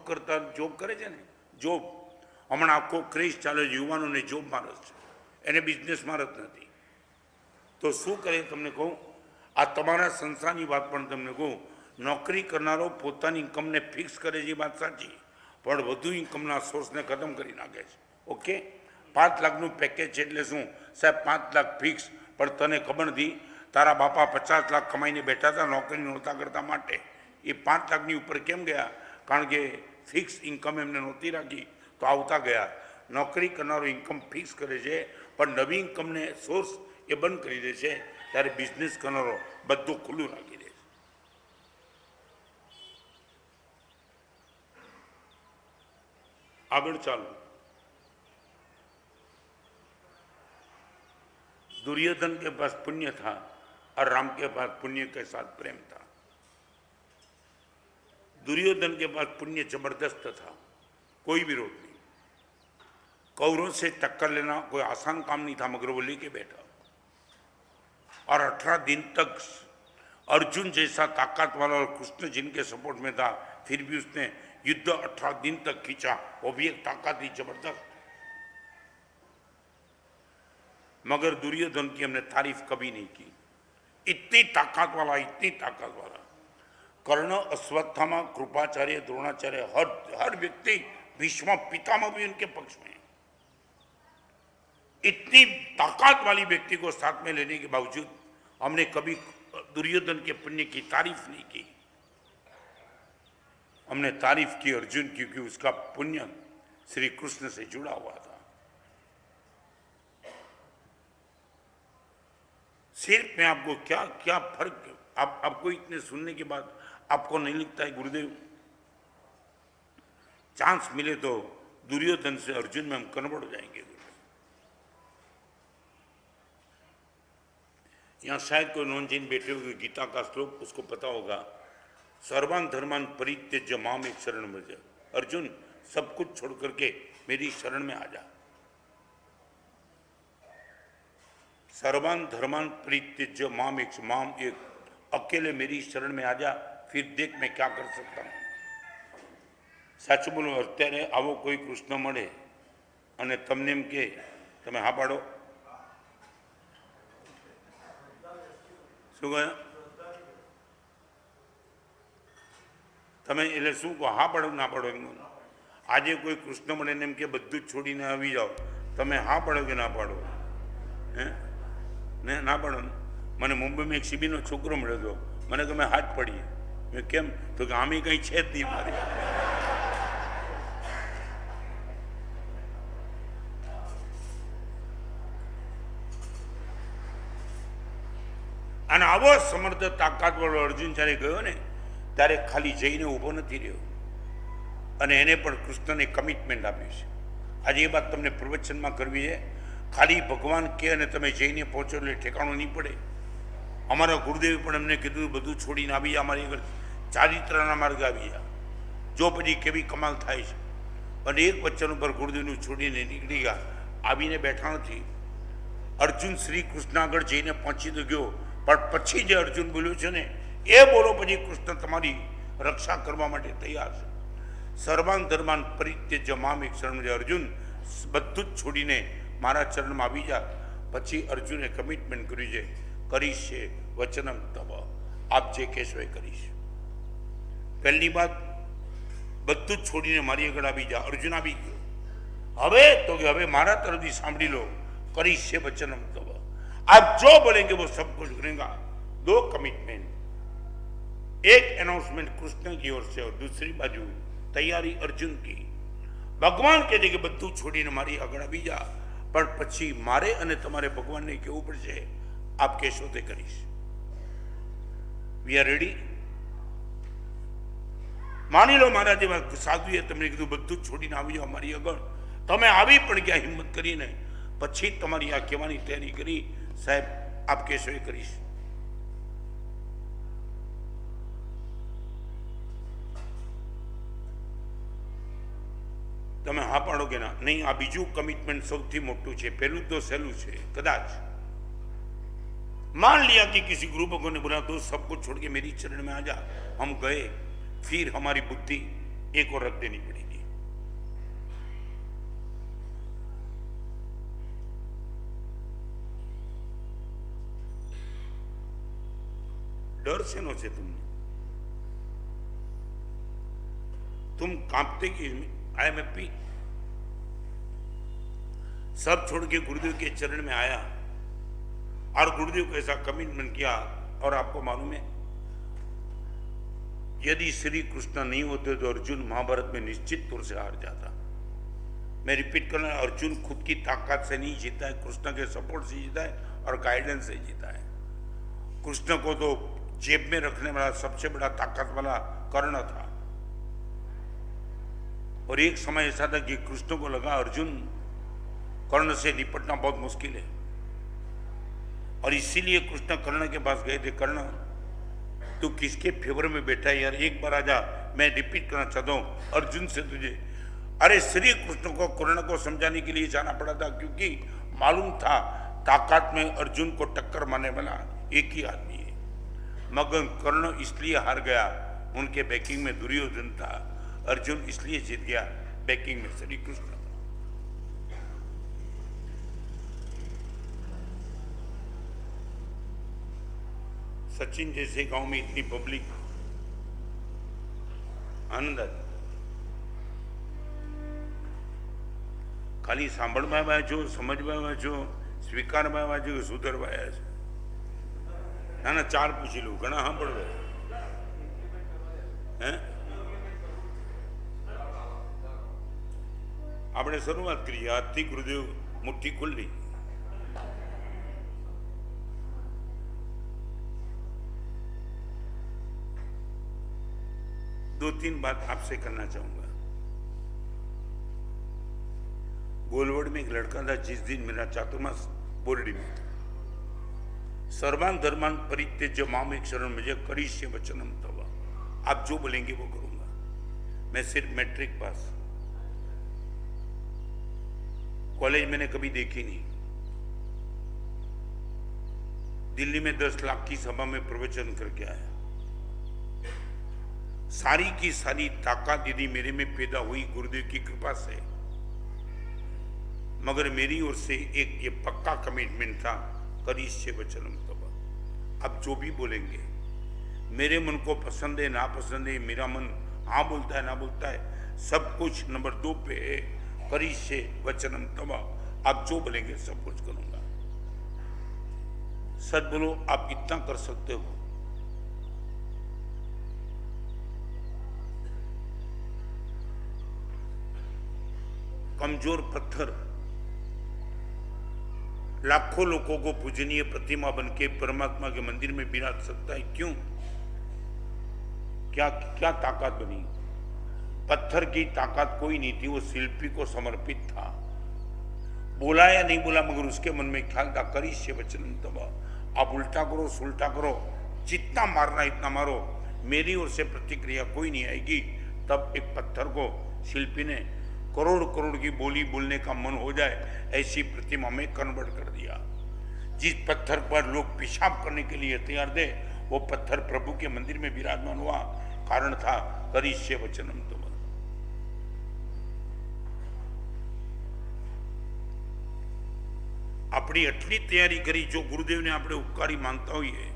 કરે છે ને, જોબ હમણાં આખો ક્રેઝ ચાલે છે યુવાનોને જોબમાં રસ છે, એને બિઝનેસમાં રસ નથી। તો શું કરે તમને કહું, આ તમારા સંસ્થાની વાત પણ તમને કહું, નોકરી કરનારો પોતાની ઇન્કમને ફિક્સ કરે છે, વાત સાચી, પણ વધુ ઇન્કમના સોર્સને ખતમ કરી નાખે છે। ઓકે, 5 લાખનું પેકેજ છે એટલે શું સાહેબ 5 લાખ ફિક્સ, પણ તને ખબર નથી તારા બાપા 50 લાખ કમાઈને બેઠા હતા નોકરી નહોતા કરતા માટે। એ 5 લાખની ઉપર કેમ ગયા? કારણ કે ફિક્સ ઇન્કમ એમને નહોતી રાખી તો આવતા ગયા। નોકરી કરનારો ઇન્કમ ફિક્સ કરે છે પણ નવી ઇન્કમને સોર્સ એ બંધ કરી દે છે, ત્યારે બિઝનેસ કરનારો બધું ખુલ્લું રાખી દે છે। આગળ ચાલો। दुर्योधन के पास पुण्य था और राम के पास पुण्य के साथ प्रेम था। दुर्योधन के पास पुण्य जबरदस्त था, कोई विरोध नहीं। कौरवों से टक्कर लेना कोई आसान काम नहीं था, मगर वो लेके बैठा और 18 दिन तक अर्जुन जैसा ताकत वाला और कृष्ण जिनके सपोर्ट में था, फिर भी उसने युद्ध 18 दिन तक खींचा। वो भी एक ताकत थी जबरदस्त। मगर दुर्योधन की हमने तारीफ कभी नहीं की। इतनी ताकत वाला, इतनी ताकत वाला। कर्ण, अश्वत्थामा, कृपाचार्य, द्रोणाचार्य, हर व्यक्ति, भीष्म पितामह भी उनके पक्ष में। इतनी ताकत वाली व्यक्ति को साथ में लेने के बावजूद हमने कभी दुर्योधन के पुण्य की तारीफ नहीं की। हमने तारीफ की अर्जुन की, क्योंकि उसका पुण्य श्री कृष्ण से जुड़ा हुआ था। सिर्फ मैं आपको क्या क्या फर्क, आपको इतने सुनने के बाद आपको नहीं लगता है गुरुदेव चांस मिले तो दुर्योधन से अर्जुन में हम कन्वर्ट हो जाएंगे? यहाँ शायद कोई नॉन जैन बैठे हुए गीता का श्लोक उसको पता होगा, सर्वान धर्मान परित्यज्य माम एक शरण व्रज। अर्जुन सब कुछ छोड़ करके मेरी शरण में आ जा। सर्वान धर्मान परित्यज्य माम एक अकेले मेरी शरण में आ जा, फिर देख मैं क्या कर सकता हूं। साचું બોલો, અત્યારે આવો કોઈ કૃષ્ણ મળે અને તમને એમ કે તમે હા પાડો? શું કહ્યું તમે? એટલે શું કહો, હા પાડો ના પાડો? એમ આજે કોઈ કૃષ્ણ મળે ને એમ કે બધું જ છોડીને આવી જાઓ, તમે હા પાડો કે ના પાડો? હે ને ના પાડો ને? મને મુંબઈમાં એક શિબીરનો છોકરો મળ્યો હતો, મને કે મેં હાથ પડીએ. મેં કેમ? તો કે આમે કંઈ છે જ નહીં મારી. અને આવો સમર્થ તાકાતવાળો અર્જુન જ્યારે ગયો ને ત્યારે ખાલી જઈને ઊભો નથી રહ્યો, અને એને પણ કૃષ્ણને કમિટમેન્ટ આપ્યું છે. આજે એ વાત તમને પ્રવચનમાં કરવી છે. ખાલી ભગવાન કે અને તમે જઈને પહોંચો એટલે ઠેકાણું નહીં પડે. અમારા ગુરુદેવે પણ એમને કીધું બધું છોડીને આવી જા, અમારી આગળ ચારિત્રના માર્ગ આવી જા, જો પછી કેવી કમાલ થાય છે. અને એક વચન ઉપર ગુરુદેવનું છોડીને નીકળી ગયા, આવીને બેઠા નથી. અર્જુન શ્રી કૃષ્ણ આગળ જઈને પહોંચી તો ગયો, પણ પછી જે અર્જુન બોલ્યો છે ને એ બોલો પછી કૃષ્ણ તમારી રક્ષા કરવા માટે તૈયાર છે. સર્વાન ધર્માન પરિત્યજ્ય મામેક શરણં, જે અર્જુન બધું જ છોડીને મારા ચરણમાં આવી જા. પછી અર્જુને કમિટમેન્ટ કર્યું છે, કરીશ છે વચનમ તવ, આપ જે કહેશો એ કરીશ. પહેલી વાત, બધું જ છોડીને મારી આગળ આવી જા. અર્જુન આવી ગયો. હવે તો કે હવે મારા તરફથી સાંભળી લો, કરીશ છે વચનમ તવ, आप जो बोलेंगे वो सब कुछ करेगा. दो कमिटमेंट, एक अनाउंसमेंट कृष्ण की ओर से और दूसरी बाजू तैयारी अर्जुन की. भगवान कहते कि બધું છોડીને મારી આગળ આવી જા, પણ પછી મારે અને તમારે ભગવાનને કહેવું પડશે, આપ કહેશો તે કરીશ. We are ready? માની લો મારા જેવા સાધુએ તમને કીધું બધું જ છોડીને આવી જાઓ મારી આગળ, તમે આવી પણ ગયા હિંમત કરીને, પછી તમારી આ કહેવાની તૈયારી કરી, સાહેબ આપ કહેશો એ કરીશ. તમે હા પાડો કે ના? નહીં. આ બીજું કમિટમેન્ટ સૌથી મોટું છે. પહેલું તો સહેલું છે. કદાચ मान लिया कि किसी गुरु भगवान ने बोला तो सब कुछ छोड़ के मेरी चरण में आ जा, हम गए, फिर हमारी बुद्धि एक और रख देनी पड़ेगी. डर से नो से तुम कांपते कि आई एम हैप्पी. सब छोड़ के गुरुदेव के चरण में आया और गुरुदेव को ऐसा कमिटमेंट किया. और आपको मालूम है, यदि श्री कृष्ण नहीं होते तो अर्जुन महाभारत में निश्चित तौर से हार जाता. मैं रिपीट करना, अर्जुन खुद की ताकत से नहीं जीता है, कृष्ण के सपोर्ट से जीता है और गाइडेंस से जीता है. कृष्ण को तो जेब में रखने वाला सबसे बड़ा ताकत वाला कर्ण था. और एक समय ऐसा था कि कृष्ण को लगा अर्जुन कर्ण से निपटना बहुत मुश्किल है, और इसीलिए कृष्ण कर्ण के पास गए थे. कर्ण तू किसके फेवर में बैठा है यार, एक बार आजा. मैं रिपीट करना चाहता हूं अर्जुन से तुझे. अरे श्री कृष्ण को कर्ण को समझाने के लिए जाना पड़ा था, क्योंकि मालूम था ताकत में अर्जुन को टक्कर मारने वाला एक ही आदमी है. मगर कर्ण इसलिए हार गया, उनके बैकिंग में दुर्योधन था. अर्जुन इसलिए जीत गया, बैकिंग में श्री कृष्ण. सचिन जैसे गांव में इतनी पब्लिक, आनंद आता. खाली सांभळवा वांचो, समझवा वांचो, स्वीकारवा वांचो, सुधरवा છે. ના ના, ચાર પૂછી લઉં, ઘણા સાંભળવા. હે આપણે શરૂઆત કરીએ. આજથી ગુરુદેવ મુઠ્ઠી ખુલ્લી. दो तीन बात आपसे करना चाहूंगा. गोलवड़ में एक लड़का था, जिस दिन मेरा चातुर्मास बोर्डी में था. सर्वान धर्मान परित्यज्य मामेक शरणं मुझे करिष्ये वचनम तव, आप जो बोलेंगे वो करूंगा. मैं सिर्फ मैट्रिक पास, कॉलेज मैंने कभी देखी नहीं. दिल्ली में 10 लाख की सभा में प्रवचन करके आया। सारी की सारी ताकत यदि मेरे में पैदा हुई गुरुदेव की कृपा से, मगर मेरी ओर से एक ये पक्का कमिटमेंट था, करिष्ये वचनम तव। अब जो भी बोलेंगे, मेरे मन को पसंद है ना पसंद है, मेरा मन हाँ बोलता है ना बोलता है, सब कुछ नंबर 2 पे है, करिष्ये वचनम तव। आप जो बोलेंगे सब कुछ करूंगा। सच बोलो, आप इतना कर सकते हो। कमजोर पत्थर लाखों लोगों को पूजनीय प्रतिमा बनके परमात्मा के मंदिर में विराज सकता है। क्यों? क्या क्या ताकत बनी? पत्थर की ताकत कोई नहीं थी, वो शिल्पी को समर्पित था। बोला या नहीं बोला, मगर उसके मन में ख्याल था, करिष्ये वचनम तव। आप उल्टा करो सुलटा करो, जितना मारना इतना मारो, मेरी ओर से प्रतिक्रिया कोई नहीं आएगी। तब एक पत्थर को शिल्पी ने करोड़ करोड़ की बोली बोलने का मन हो जाए ऐसी प्रतिमा में कन्वर्ट कर दिया। जिस पत्थर पर लोग पेशाब करने के लिए तैयार थे, वो पत्थर प्रभु के मंदिर में विराजमान हुआ। कारण था करिष्ये वचनम तव। अपनी आटली तैयारी करी, जो गुरुदेव ने આપણે ઉપકારી માનતા હોઈએ,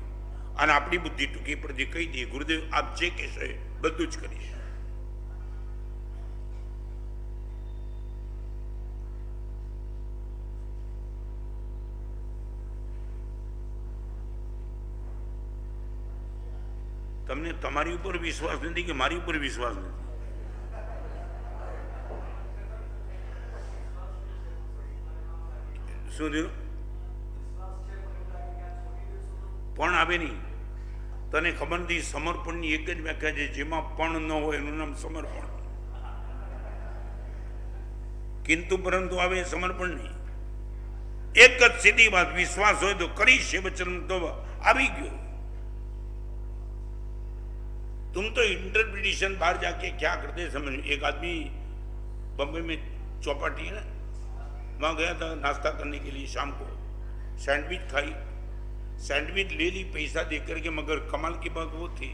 અને આપણી બુદ્ધિ ટૂંકી પડતી કહી દઈએ, ગુરુદેવ આપ જે કહેશો બધું જ કરીશ। તમને તમારી ઉપર વિશ્વાસ નથી કે મારી ઉપર વિશ્વાસ નથી? શું થયું? પણ આવે નહીં। તને ખબર નથી, સમર્પણની એક જ વ્યાખ્યા છે, જેમાં પણ ન હોય એનું નામ સમર્પણ। કિંતુ પરંતુ આવે સમર્પણ નહીં। એક જ સીધી વાત, વિશ્વાસ હોય તો કરિષ્ये વચનમ તવ આવી ગયો। तुम तो इंटरप्रिटेशन बाहर जाके क्या करते समझ। एक आदमी बम्बई में चौपाटी है ना, वहाँ गया था नाश्ता करने के लिए, शाम को सैंडविच खाई, सैंडविच ले ली पैसा दे करके, मगर कमाल की बात वो थी,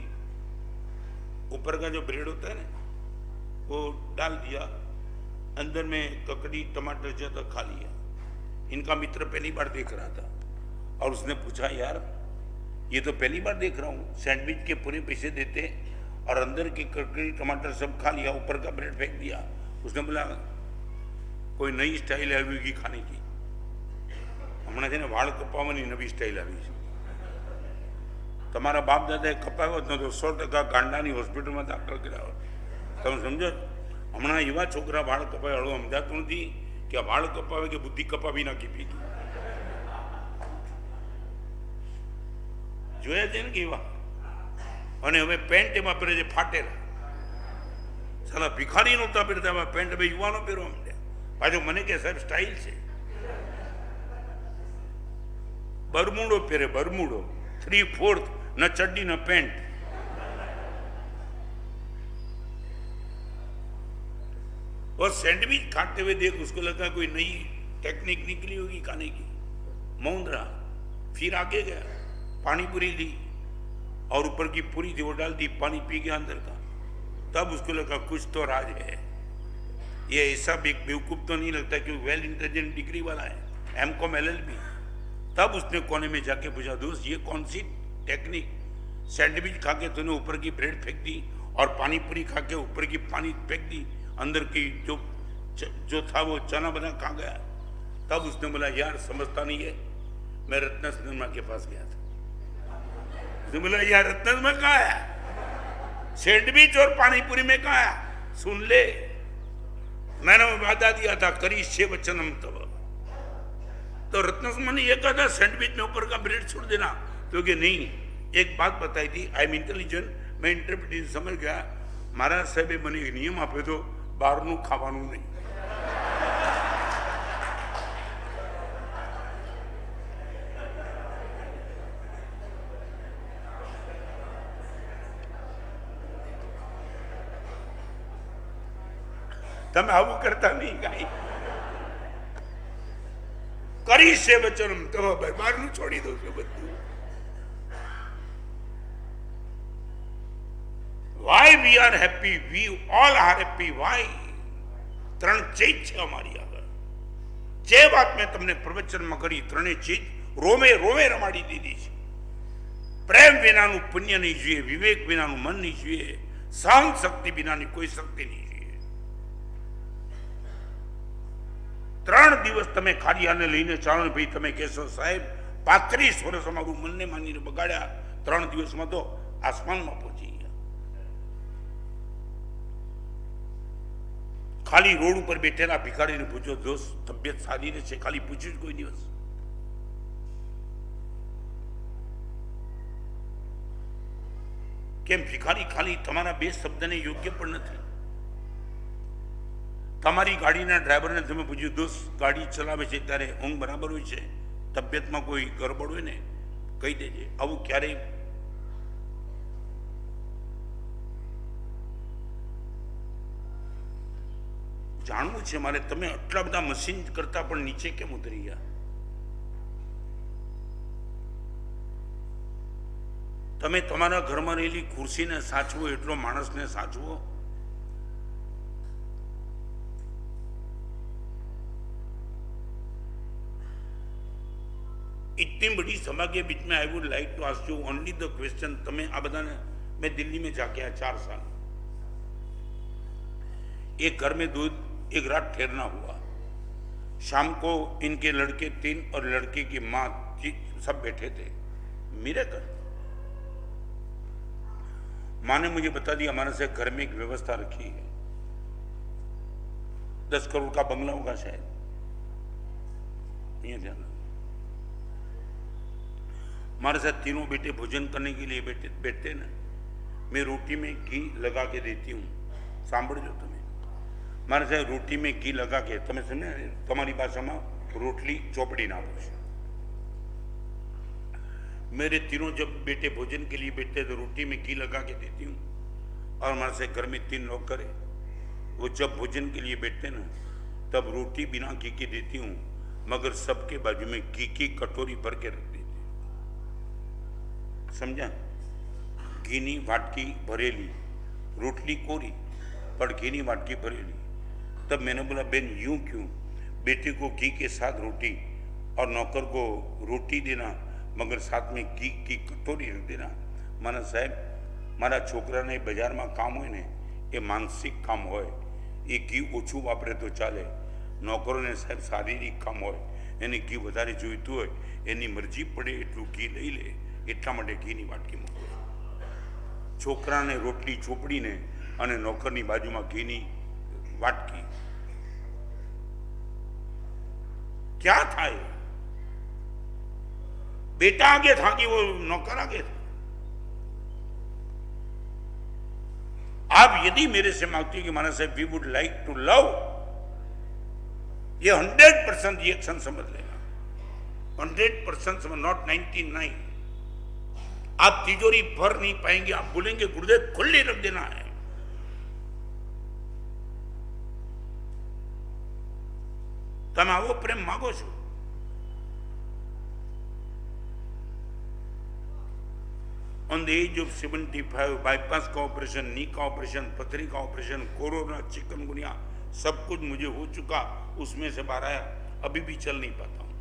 ऊपर का जो ब्रेड होता है ना वो डाल दिया, अंदर में ककड़ी टमाटर ज्यादा खा लिया। इनका मित्र पहली बार देख रहा था और उसने पूछा, यार ये तो पहली बार देख रहा हूँ, सैंडविच के पूरे पैसे देते और अंदर की ककड़ी टमाटर सब खा लिया, ऊपर का ब्रेड फेंक दिया। उसने बोला, कोई नई स्टाइल आई होगी खाने की। हमने છે ને વાળ કપાવવાની નવી સ્ટાઇલ આવી છે। તમારા બાપ દાદાએ કપાવ્યો જ નતો, 100% ગાંડાની હોસ્પિટલમાં દાખલ કર્યા હોત। તમે સમજો? હમણાં એવા છોકરા વાળ કપાવે, હળો સમજાતું નથી કે વાળ કપાવે કે બુદ્ધિ કપાવી નાખી પીધી। જોયા છે ને કેવા? અને હવે પેન્ટ એમાં પહેરે છે ફાટેલા। સાલા ભિખારી નહોતા પહેરતા, એમાં પેન્ટ હવે યુવાનો પહેરવા માંડ્યા। પાછું મને કે સાહેબ સ્ટાઇલ છે। બરમુડો પહેરે, બરમુડો 3/4, न चड्डी न पैंट। और सैंडविच खाते हुए देख, उसको लगा कोई नई टेक्निक निकली होगी खाने की, मौन रहा। फिर आगे गया, पानी पूरी ली और ऊपर की पूरी थी वो डाल दी, पानी पी गया अंदर का। तब उसको लगा कुछ तो राज है। ये ऐसा बेवकूफ तो नहीं लगता, क्योंकि वेल इंटेलिजेंट डिग्री वाला है, एमकॉम LLB। तब उसने कोने में जाके पूछा, दोस्त ये कौन सी टेक्निक? सैंडविच खा के तूने ऊपर की ब्रेड फेंक दी और पानी पूरी खा के ऊपर की पानी फेंक दी, अंदर की जो था वो चना बना कहाँ गया? तब उसने बोला, यार समझता नहीं है, मैं रत्न सिनेमा के पास गया था। उसने बोला, यार रत्न में कहाँ आया? सैंडविच और पानी पूरी में कहाँ आया? सुन ले, मैंने वादा दिया था, करिष्ये वचनम तव। तो रत्न ने यह कहा था सैंडविच में ऊपर का ब्रेड छोड़ देना, क्योंकि नहीं, एक बात बताई थी, आई एम इंटेलिजेंट, मैं इंटरप्रिटेशन समझ गया। महाराज साहेबे મને એક નિયમ આપ્યો તો, બહારનું ખાવાનું નહીં। તમે આવું કરતા નહીં કાંઈ। કરિષ્ये વચનમ તવ, બહારનું છોડી દો છો બધું। We are happy, we all are happy. Why? ત્રણ ચીજ છે અમારી આગળ. જે વાત મેં તમને પ્રવચનમાં કરી, ત્રણેય ચીજ રોમે રોમે રમાડી દીધી છે. પ્રેમ વિનાનું પુણ્ય નહીં જોઈએ, વિવેક વિનાનું મન નહીં જોઈએ, સહન શક્તિ વિનાની કોઈ શક્તિ નહીં જોઈએ. 3 દિવસ તમે ખાલી આને લઈને ચાલો ને ભાઈ, તમે કહેશો સાહેબ 35 વર્ષ અમારું મનને માનીને બગાડ્યા, 3 દિવસમાં તો આસમાનમાં પહોંચી ગયા. ખાલી રોડ ઉપર બેઠેલા ભિખારીને પૂછો, દોસ્ત તબિયત સારી રહે છે? ખાલી પૂછ્યું કોઈ દિવસ? કેમ ભિખારી ખાલી તમારા 2 શબ્દને યોગ્ય પણ નથી? તમારી ગાડીના ડ્રાઈવરને તમે પૂછ્યું, દોસ્ત ગાડી ચલાવે છે ત્યારે ઊંઘ બરાબર હોય છે? તબિયતમાં કોઈ ગરબડ હોય ને કહી દેજે. આવું ક્યારેય જાણવું છે મારે, તમે આટલા બધા મશીન કરતા પણ નીચે કેમ ઉતરી ગયા? તમે તમારા ઘરમાં રહેલી ખુરશીને સાચવો એટલો માણસને સાચવો. इतनी बड़ी सभा के बीच में I would like to ask you only the question. તમે આ બધાને, मैं दिल्ली में जाके आया 4 साल. एक घर में दूध एक रात ठहरना हुआ. शाम को इनके लड़के 3 और लड़के की माँ सब बैठे थे मेरे घर. माँ ने मुझे बता दिया हमारे से घर में एक व्यवस्था रखी है, 10 करोड़ का बंगला होगा शायद, ये ध्यान. हमारे साथ तीनों बेटे भोजन करने के लिए बैठते ना, मैं रोटी में घी लगा के देती हूँ. सांभळ जो તમે, મારે સાહેબ રોટી में घी लगा के, તમે સમજ્યા? તમારી ભાષામાં રોટલી ચોપડી નાખો છો. मेरे तीनों जब बेटे भोजन के लिए बैठते तो रोटी में घी लगा के देती हूँ. और हमारे से घर में 3 लोग करे, वो जब भोजन के लिए बैठते ना तब रोटी बिना घी के देती हूँ, मगर सबके बाजू में घी की कटोरी भर के रख देती. समझा? घीनी वाटकी भरेली, रोटली कोरी पर घीनी वाटकी भरेली. तब मैंने बोला, बेन यूं क्यों? बेटे को घी के साथ रोटी और नौकर को रोटी देना, मगर साथ में घी की कटोरी रख देना. माना साहेब, मारा छोकरा ने बाजार में काम हो ने ए मानसिक काम हो, ये घी ओछू वापरे तो चाले. नौकरों ने साहेब शारीरिक काम हो, एने घी वधारे जोईतुं होय, एनी मरजी पड़े एटलुं घी लई ले, એટલા માટે ઘીની વાટકી મૂકો. છોકરાને રોટલી ચોપડીને અને નોકરની બાજુમાં ઘીની વાટકી. क्या था ये? बेटा आगे था कि वो नौकर आगे था? आप यदि मेरे से मांगती हो कि माना साहब we would like to love, ये 100% रिएक्शन समझ लेना, 100% समझ, नॉट 99. आप तिजोरी भर नहीं पाएंगे, आप बोलेंगे गुरुदेव खुली रख देना है. તમે આવો પ્રેમ માગો છો? On the age of 75 bypass का ऑपरेशन, नी का ऑपरेशन, पथरी का ऑपरेशन, कोरोना, चिकनगुनिया, सब कुछ मुझे हो चुका. उसमें से बाहर आया, अभी भी चल नहीं पाता हूं.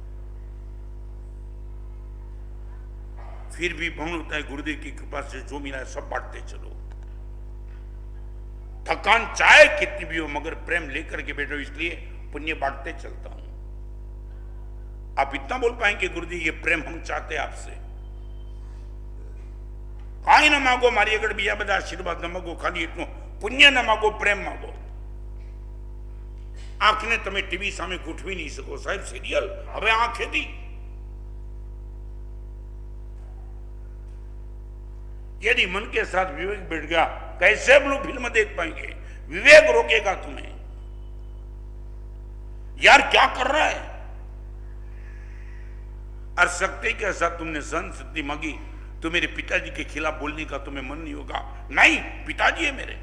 फिर भी भवन होता है गुरुदेव की कृपा से जो मिला है सब बांटते चलो. थकान चाहे कितनी भी हो, मगर प्रेम लेकर के बैठो, इसलिए पुण्य बांटते चलता हूं. आप इतना बोल पाएंगे गुरुजी ये प्रेम हम चाहते हैं आपसे. काई ना मांगो मारी આગળ બીજા બધા આશીર્વાદ ન માગો, ખાલી એટલું પુણ્ય ન માગો, પ્રેમ માગો. આંખને તમે ટીવી સામે ગોઠવી નહીં શકો સાહેબ, સિરિયલ હવે આંખે દી. यदि मन के साथ विवेक बैठ गया, कैसे ब्लू फिल्म देख पाएंगे? विवेक रोकेगा तुम्हें. यार क्या कर रहा है? और शक्ति के साथ तुमने सहन शक्ति मांगी तो मेरे पिताजी के खिलाफ बोलने का तुम्हें मन नहीं होगा? नहीं, पिताजी है मेरे.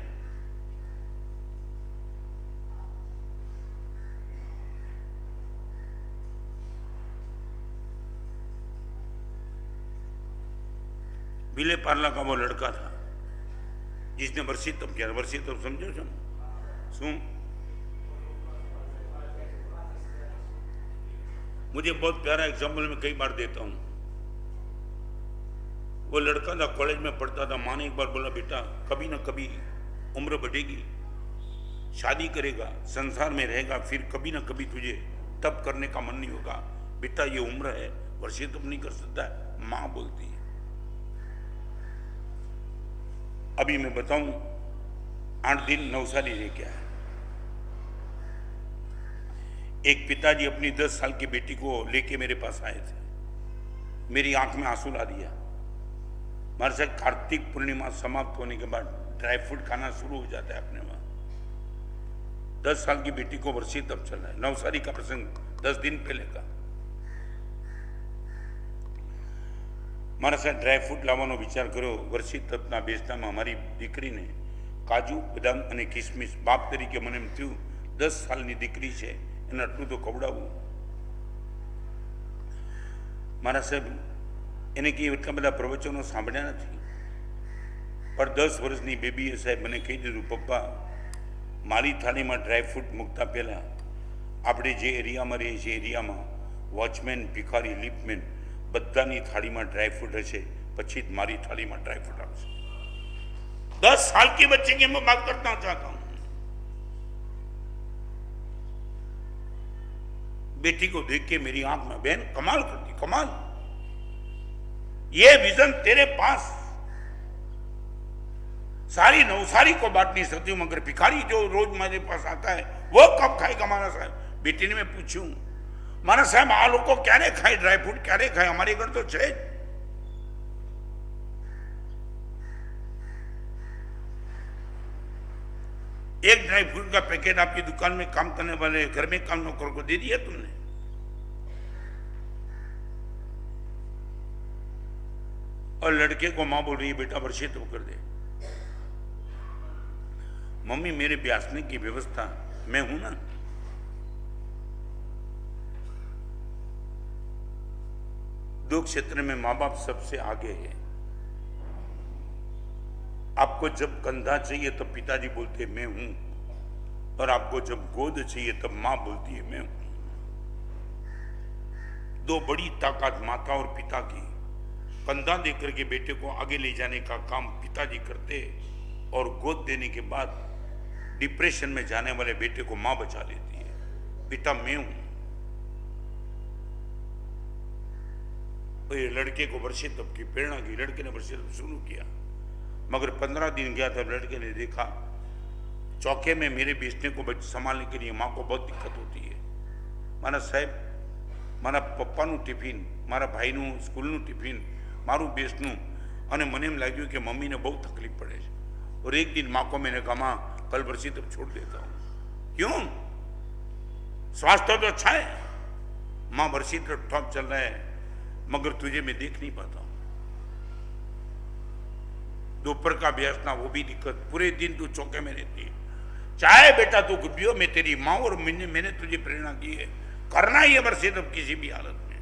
विले पार्ला का वो लड़का था, जिसने वर्षी तप किया, वर्षी तप समझो છો શું? मुझे बहुत प्यारा एग्जाम्पल मैं कई बार देता हूं। वो लड़का था, कॉलेज में पढ़ता था, माँ ने एक बार बोला बेटा कभी ना कभी उम्र बढ़ेगी, शादी करेगा, संसार में रहेगा, फिर कभी ना कभी तुझे तप करने का मन नहीं होगा, बेटा ये उम्र है, वर्षी तप नहीं कर सकता है। माँ बोलती है। अभी मैं बताऊं, 8 दिन नवसारी रह गया है। एक पिताजी अपनी 10 साल की बेटी को लेके मेरे पास आए थे, मेरी आंख में आंसू ला दिया। हमारे साथ कार्तिक पूर्णिमा समाप्त होने के बाद ड्राई फ्रूट खाना शुरू हो जाता है अपने वहां। 10 साल की बेटी को वर्षी तप चल रहा है, नवसारी का प्रसंग 10 दिन पहले का। મારા સાથે ડ્રાય ફ્રૂટ લાવવાનો વિચાર કર્યો। વર્ષી તપના બેસતામાં અમારી દીકરીને કાજુ બદામ અને કિસમિસ, બાપ તરીકે મને એમ થયું 10 સાલની દીકરી છે, એને આટલું તો ખવડાવવું। મારા સાહેબ એને કંઈ એટલા બધા પ્રવચનો સાંભળ્યા નથી, પણ 10 વર્ષની બેબીએ સાહેબ મને કહી દીધું, પપ્પા મારી થાળીમાં ડ્રાય ફ્રૂટ મૂકતા પહેલાં આપણે જે એરિયામાં રહીએ છીએ એરિયામાં વોચમેન, ભિખારી, લિફ્ટમેન બધાની થાળીમાં ड्राई फ्रूट હશે, પછી જ મારી થાળીમાં ड्राई फ्रूट આવશે। 10 साल की बच्चे की मैं बात करना चाहता हूं। बेटी को देख के मेरी आंख में, बहन कमाल करती, कमाल, ये विजन तेरे पास सारी नवसारी को बांट नहीं सकती, मगर भिखारी जो रोज मेरे पास आता है वो कब खाएगा मारा साहब? बेटी ने मैं पूछूं, मारा साहब आ लोग क्यारे खाए ड्राई फ्रूट, क्यारे खाए? हमारे घर तो है। एक ड्राई फ्रूट का पैकेट आपकी दुकान में काम करने वाले घर में काम नौकर को दे दिया तुमने। और लड़के को मां बोल रही है बेटा वर्षी तप कर दे। मम्मी मेरे ब्यासने की व्यवस्था मैं हूं ना, दो क्षेत्र में माँ बाप सबसे आगे है। आपको जब कंधा चाहिए तब पिताजी बोलते मैं हूं, और आपको जब गोद चाहिए तब मां बोलती है मैं हूं। दो बड़ी ताकत माता और पिता की। कंधा देकर के बेटे को आगे ले जाने का काम पिताजी करते, और गोद देने के बाद डिप्रेशन में जाने वाले बेटे को मां बचा लेती है, बेटा मैं हूं। तो ये लड़के को वर्षी तप की प्रेरणा की, लड़के ने वर्षी तप शुरू किया। मगर 15 दिन गया तब लड़के ने देखा चौके में मेरे बेचने को संभालने के लिए माँ को बहुत दिक्कत होती है। मारा साहेब मारा पप्पाનું ટિફિન, મારા ભાઈનું સ્કૂલનું ટિફિન, મારું બેસનું, અને મને એમ લાગ્યું કે મમ્મીને બહુ તકલીફ પડે છે। और एक दिन माँ को मैंने कहा माँ कल वर्षी तप छोड़ देता हूँ। क्यों? स्वास्थ्य तो अच्छा है। माँ वर्षी तप ठप चल रहा है मगर तुझे मैं देख नहीं पाता हूं। दोपहर का अभ्यास ना वो भी दिक्कत, पूरे दिन तू चौके में रहती है। चाहे बेटा तू गुब्बियो, मैं तेरी माँ और मैंने तुझे प्रेरणा की है, करना ही है वर्षी तप किसी भी हालत में।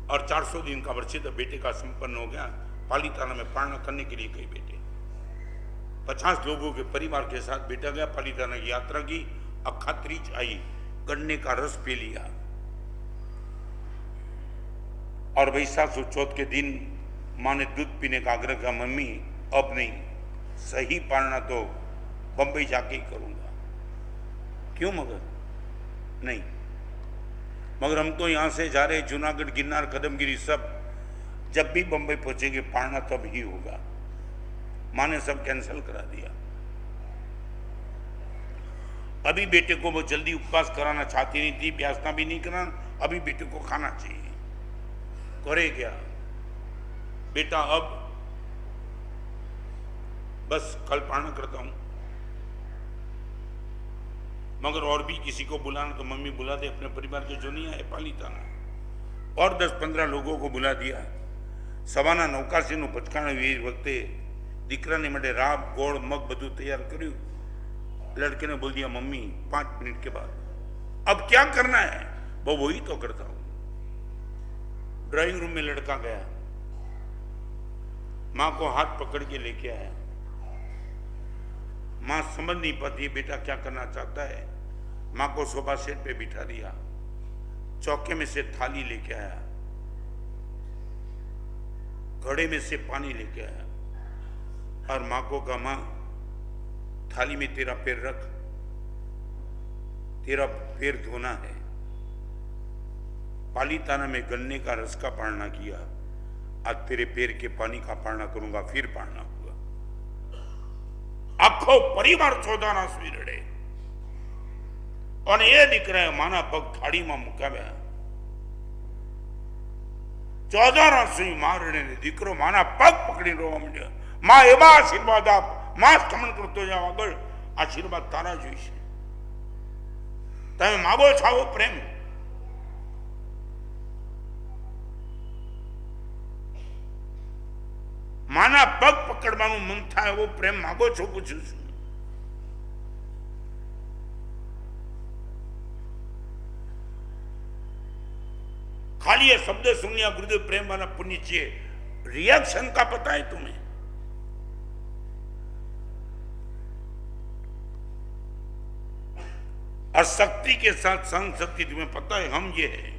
और 400 दिन का वर्षी तप बेटे का संपन्न हो गया। पालीताना में पालना करने के लिए कई बेटे, 50 लोगों के परिवार के साथ बेटा गया, पालीताना की यात्रा की। अखा त्रीज आई, गन्ने का रस पी लिया, और वैशाख सुद चौथ के दिन माँ ने दूध पीने का आग्रह किया। मम्मी अब नहीं, सही पालना तो बंबई जाके ही करूंगा। क्यों? मगर नहीं, मगर हम तो यहां से जा रहे जूनागढ़, गिरनार, कदमगिरी सब, जब भी बंबई पहुंचेंगे पालना तब ही होगा। माँ ने सब कैंसिल करा दिया। अभी बेटे को वो जल्दी उपवास कराना चाहती नहीं थी, ब्यासना भी नहीं कराना, अभी बेटे को खाना चाहिए। करे क्या बेटा, अब बस कल पालना करता हूं। मगर और भी किसी को बुलाना तो मम्मी बुला दे, अपने परिवार के जो नहीं आए पालीताना, और 10-15 लोगों को बुला दिया। सवाना 89 पचकाना वक्ते दीकराने માટે રાબ, ગોળ, મગ બધું તૈયાર કર્યું। लड़के ने बोल दिया मम्मी 5 मिनट के बाद अब क्या करना है? वो वही तो करता हूं। ड्राइंग रूम में लड़का गया, मां को हाथ पकड़ के लेके आया। मां समझ नहीं पाती बेटा क्या करना चाहता है। मां को सोफा सेट पे बिठा दिया, चौके में से थाली लेके आया, घड़े में से पानी लेके आया और मां को कहा, मां थाली में तेरा पैर रख, तेरा पैर धोना है। पालीताना में गन्ने का रस का पालना किया, आज तेरे पैर के पानी का पालना करूंगा, फिर पालना हुआ। आखो परिवार 14 सुई रड़े और ये दिख रहा है माना पग थाड़ी में मुकाव्या। 14 सुई मारने ने दीकरो माना पग पकड़ी रोवा मंड्यो। मां एवा आशीर्वाद आप, मां कमन करतो जाओ आगळ, आशीर्वाद तारा जोईशे। तमे मागो छो आवो प्रेम, माना पग पकड़वानुं मन थाय एवो प्रेम मागो छो? पूछुं छुं। खाली ये शब्द सुन लिया गुरुदेव प्रेम वाला पुण्य चाहिए, रिएक्शन का पता है तुम्हें? और शक्ति के साथ सहन शक्ति तुम्हें पता है, हम ये है।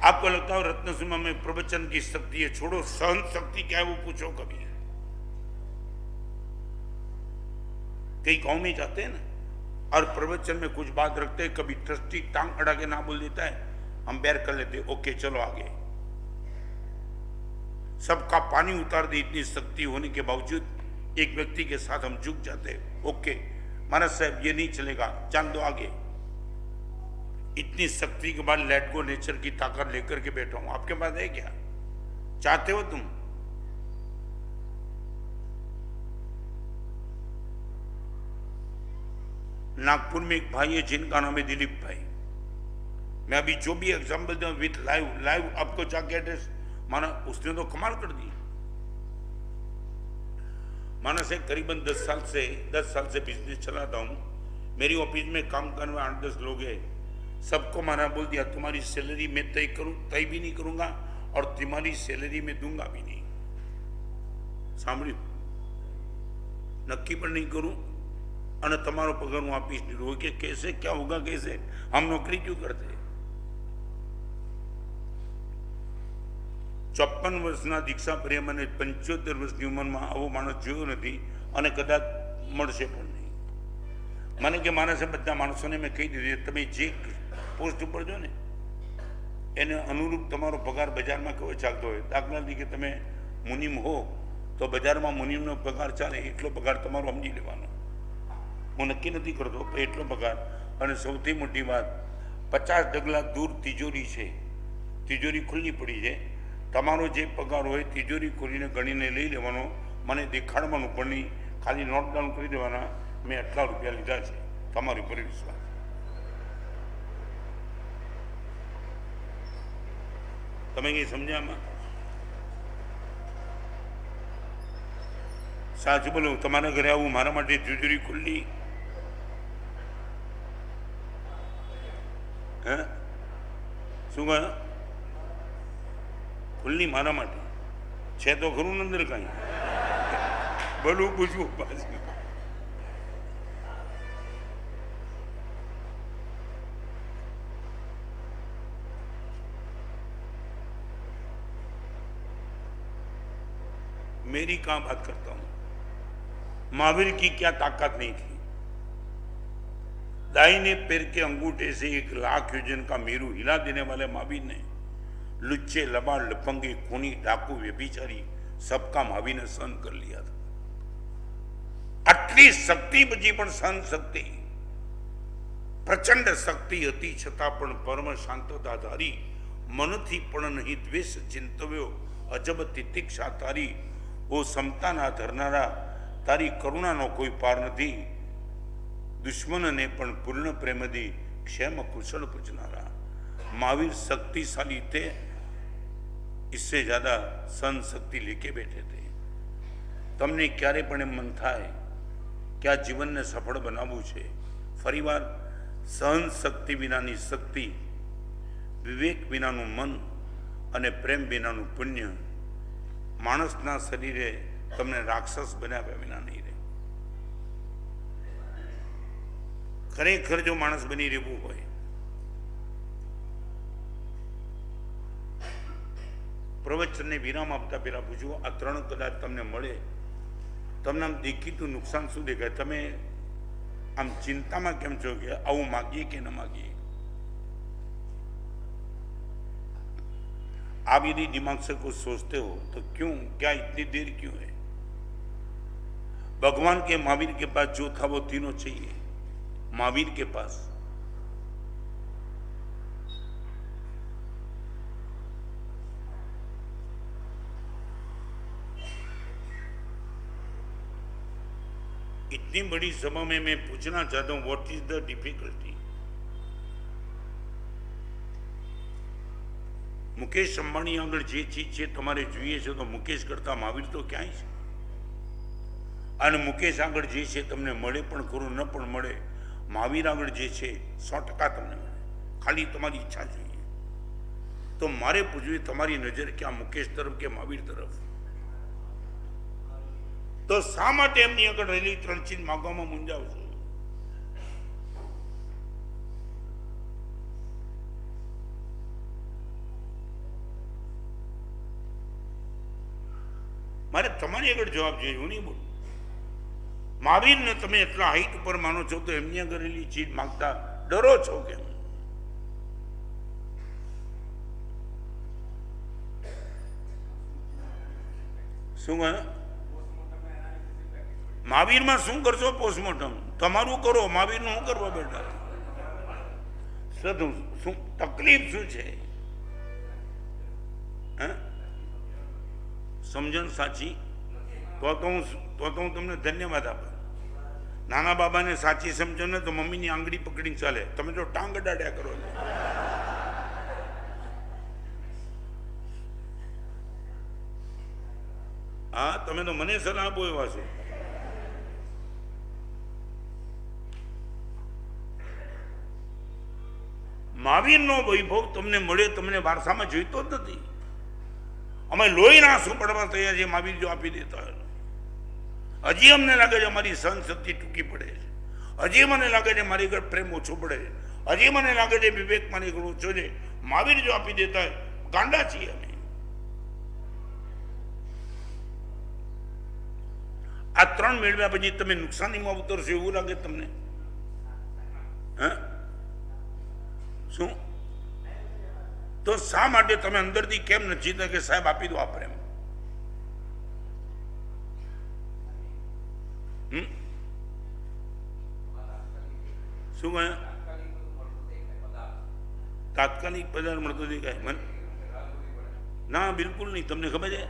आपको लगता है रत्न सुमा में प्रवचन की शक्ति है, छोड़ो सहन शक्ति क्या है वो पूछो कभी। कई गांव में जाते हैं ना और प्रवचन में कुछ बात रखते हैं, कभी ट्रस्टी टांग अड़ा के ना बोल देता है, हम बैर कर लेते, ओके चलो आगे। सबका पानी उतार दे इतनी शक्ति होने के बावजूद एक व्यक्ति के साथ हम झुक जाते हैं, ओके महाराज साहब ये नहीं चलेगा, जान दो आगे। इतनी शक्ति के बाद लेट गो नेचर की ताकत लेकर के बैठा हूं, आपके पास है क्या? चाहते हो तुम? नागपुर में एक भाई है जिनका नाम है दिलीप भाई। मैं अभी जो भी एग्जांपल दूं विथ लाइव आपको जाके एड्रेस, माना उसने तो कमाल कर दी। माना से करीबन 10 साल से बिजनेस चलाता हूं। मेरी ऑफिस में काम करने वाले 8-10 लोग हैं। सबको माना बोल दिया तुम्हारी सैलरी मैं तय भी नहीं करूंगा और तुम्हारी सैलरी मैं दूंगा भी नहीं। सांभळ्યું? नक्की पर नहीं करूं અને તમારો પગાર હું આપીશ નહીં। रोके કે कैसे क्या होगा, कैसे हम नौकरी क्यों करते? 54 વર્ષના દીક્ષા પ્રેમ અને 75 વર્ષની ઉંમરમાં આવો માણસ જોયો નથી અને કદાચ મળશે પણ નહીં। મને કે માણસે બધા માણસોને મેં કહી દીધું તમે જે પોસ્ટ ઉપર જો ને એને અનુરૂપ તમારો પગાર બજારમાં કેવો ચાલતો હોય। દાખલા તરીકે તમે મુનિમ હો તો બજારમાં મુનિમનો પગાર ચાલે એટલો પગાર તમારો સમજી લેવાનો। હું નક્કી નથી કરતો એટલો પગાર। અને સૌથી મોટી વાત 50 ડગલા દૂર તિજોરી છે, તિજોરી ખુલ્લી પડી છે, તમારો જે પગાર હોય તિજોરી ખોલીને ગણીને લઈ લેવાનો, મને દેખાડવાનું પણ નહીં, ખાલી નોટ ડાઉન કરી દેવાના મેં આટલા રૂપિયા લીધા છે, તમારી ઉપર વિશ્વાસ। તમે કંઈ સમજ્યામાં? સાચું બોલો, તમારા ઘરે આવું મારા માટે તિજોરી ખુલ્લી? હે શું કહ્યું? ખુલ્લી મારા માટે છે તો ખરું અંદર કાંઈ? બોલું પૂછવું પાછું। मेरी कहाँ बात करता हूं? महावीर की क्या ताकत नहीं थी? दाहिने पैर के अंगूठे से 1 लाख योजन का मेरू हिला देने वाले महावीर ने लुच्चे लबाड़ लफंगे खूनी डाकू व्यभिचारी सबका महावीर ने सहन कर लिया था। आटली शक्ति बची पण सहन शक्ति, प्रचंड शक्ति हती छतां पण परम शांतता धारी, मनथी पण नहीं द्वेष चिंतव्यो अजब तितिक्षा तारी। वो समता ना धरनारा तारी करुणा नो कोई पार नहीं, दुश्मन ने पण पूर्ण प्रेम दी क्षेम कुशल पूजनारा। महावीर शक्तिशाली थे, इससे ज्यादा सहन शक्ति लेके बैठे थे। तमने क्यारे पण मन थाय क्या जीवन ने सफल बनावू छे? फरीवार सहन शक्ति विनानी शक्ति, विवेक विनानु मन अने प्रेम विनानु पुण्य માણસના શરીરે તમને રાક્ષસ બનાવ્યા વિના નહીં રહે. ખરેખર જો માણસ બની રહેવું હોય, પ્રવચનને વિરામ આપતા પહેલા પૂછવું, આ ત્રણ કદાચ તમને મળે, તમને આમ દેખીતું નુકસાન શું દેખાય? તમે આમ ચિંતામાં કેમ છો કે આવું માગીએ કે ન માગીએ? आप यदि दिमाग से कुछ सोचते हो तो क्यों, क्या इतनी देर क्यों है? भगवान के महावीर के पास जो था वो तीनों चाहिए. महावीर के पास इतनी बड़ी सभा में मैं पूछना चाहता हूं, what is the difficulty? Mukesh Ambani आगळ जे चीज છે તમારે જોઈએ છે તો મુકેશ કરતા મહાવીર તો ક્યાંય છે. અને મુકેશ આગળ જે છે તમને મળે પણ ખરું, ન પણ મળે, મહાવીર આગળ જે છે 100% તમને મળે, ખાલી તમારી ઈચ્છા જોઈએ. તો મારે પૂછવું, તમારી નજર ક્યાં, મુકેશ તરફ કે મહાવીર તરફ? તો શા માટે એમની આગળ રહેલી ત્રણ ચીજ માગવામાં મૂંઝાવ છો? મારે તમારી આગળ જવાબ જોઈએ, હું નહીં બોલું. મહાવીરને તમે એટલા હાઈટ ઉપર માનો છો તો એમની આગળ રહેલી ચીજ માગતા ડરો છો કેમ? શું કહે? મહાવીરમાં શું કરશો? પોસ્ટમોર્ટમ તમારું કરો, મહાવીરનું શું કરવા બેઠા? શું તકલીફ શું છે? સમજણ સાચી તો હું તમને ધન્યવાદ આપું. નાના બાબાને સાચી સમજો ને તો મમ્મીની આંગળી પકડીને ચાલે, તમે તો ટાંગ અડાડ્યા કરો છો. હા, તમે તો મને સલાહ આપો એવા છો. મહાવીરનો વૈભવ તમને મળે, તમને વારસામાં જોઈતો જ નથી. અમે લોહીના આંસુ પડવા તૈયાર છે મહાવીર જો આપી દેતા હોય. હજી અમને લાગે છે અમારી સહનશક્તિ ટૂંકી પડે છે, હજી મને લાગે છે મારી આગળ પ્રેમ ઓછો પડે છે, હજી મને લાગે છે વિવેક મારી આગળ ઓછો છે. મહાવીર જો આપી દેતા હોય, ગાંડા છીએ અમે. આ ત્રણ મેળવ્યા પછી તમે નુકસાનીમાં ઉતરશો એવું લાગે તમને? હા, શું? તો શા માટે તમે અંદરથી કેમ નથી જીતા કે સાહેબ આપી દો આ પ્રેમ? શું કહે? તાત્કાલિક પદાર્થ મળતો દેખાય મને? ના, બિલકુલ નહીં. તમને ખબર છે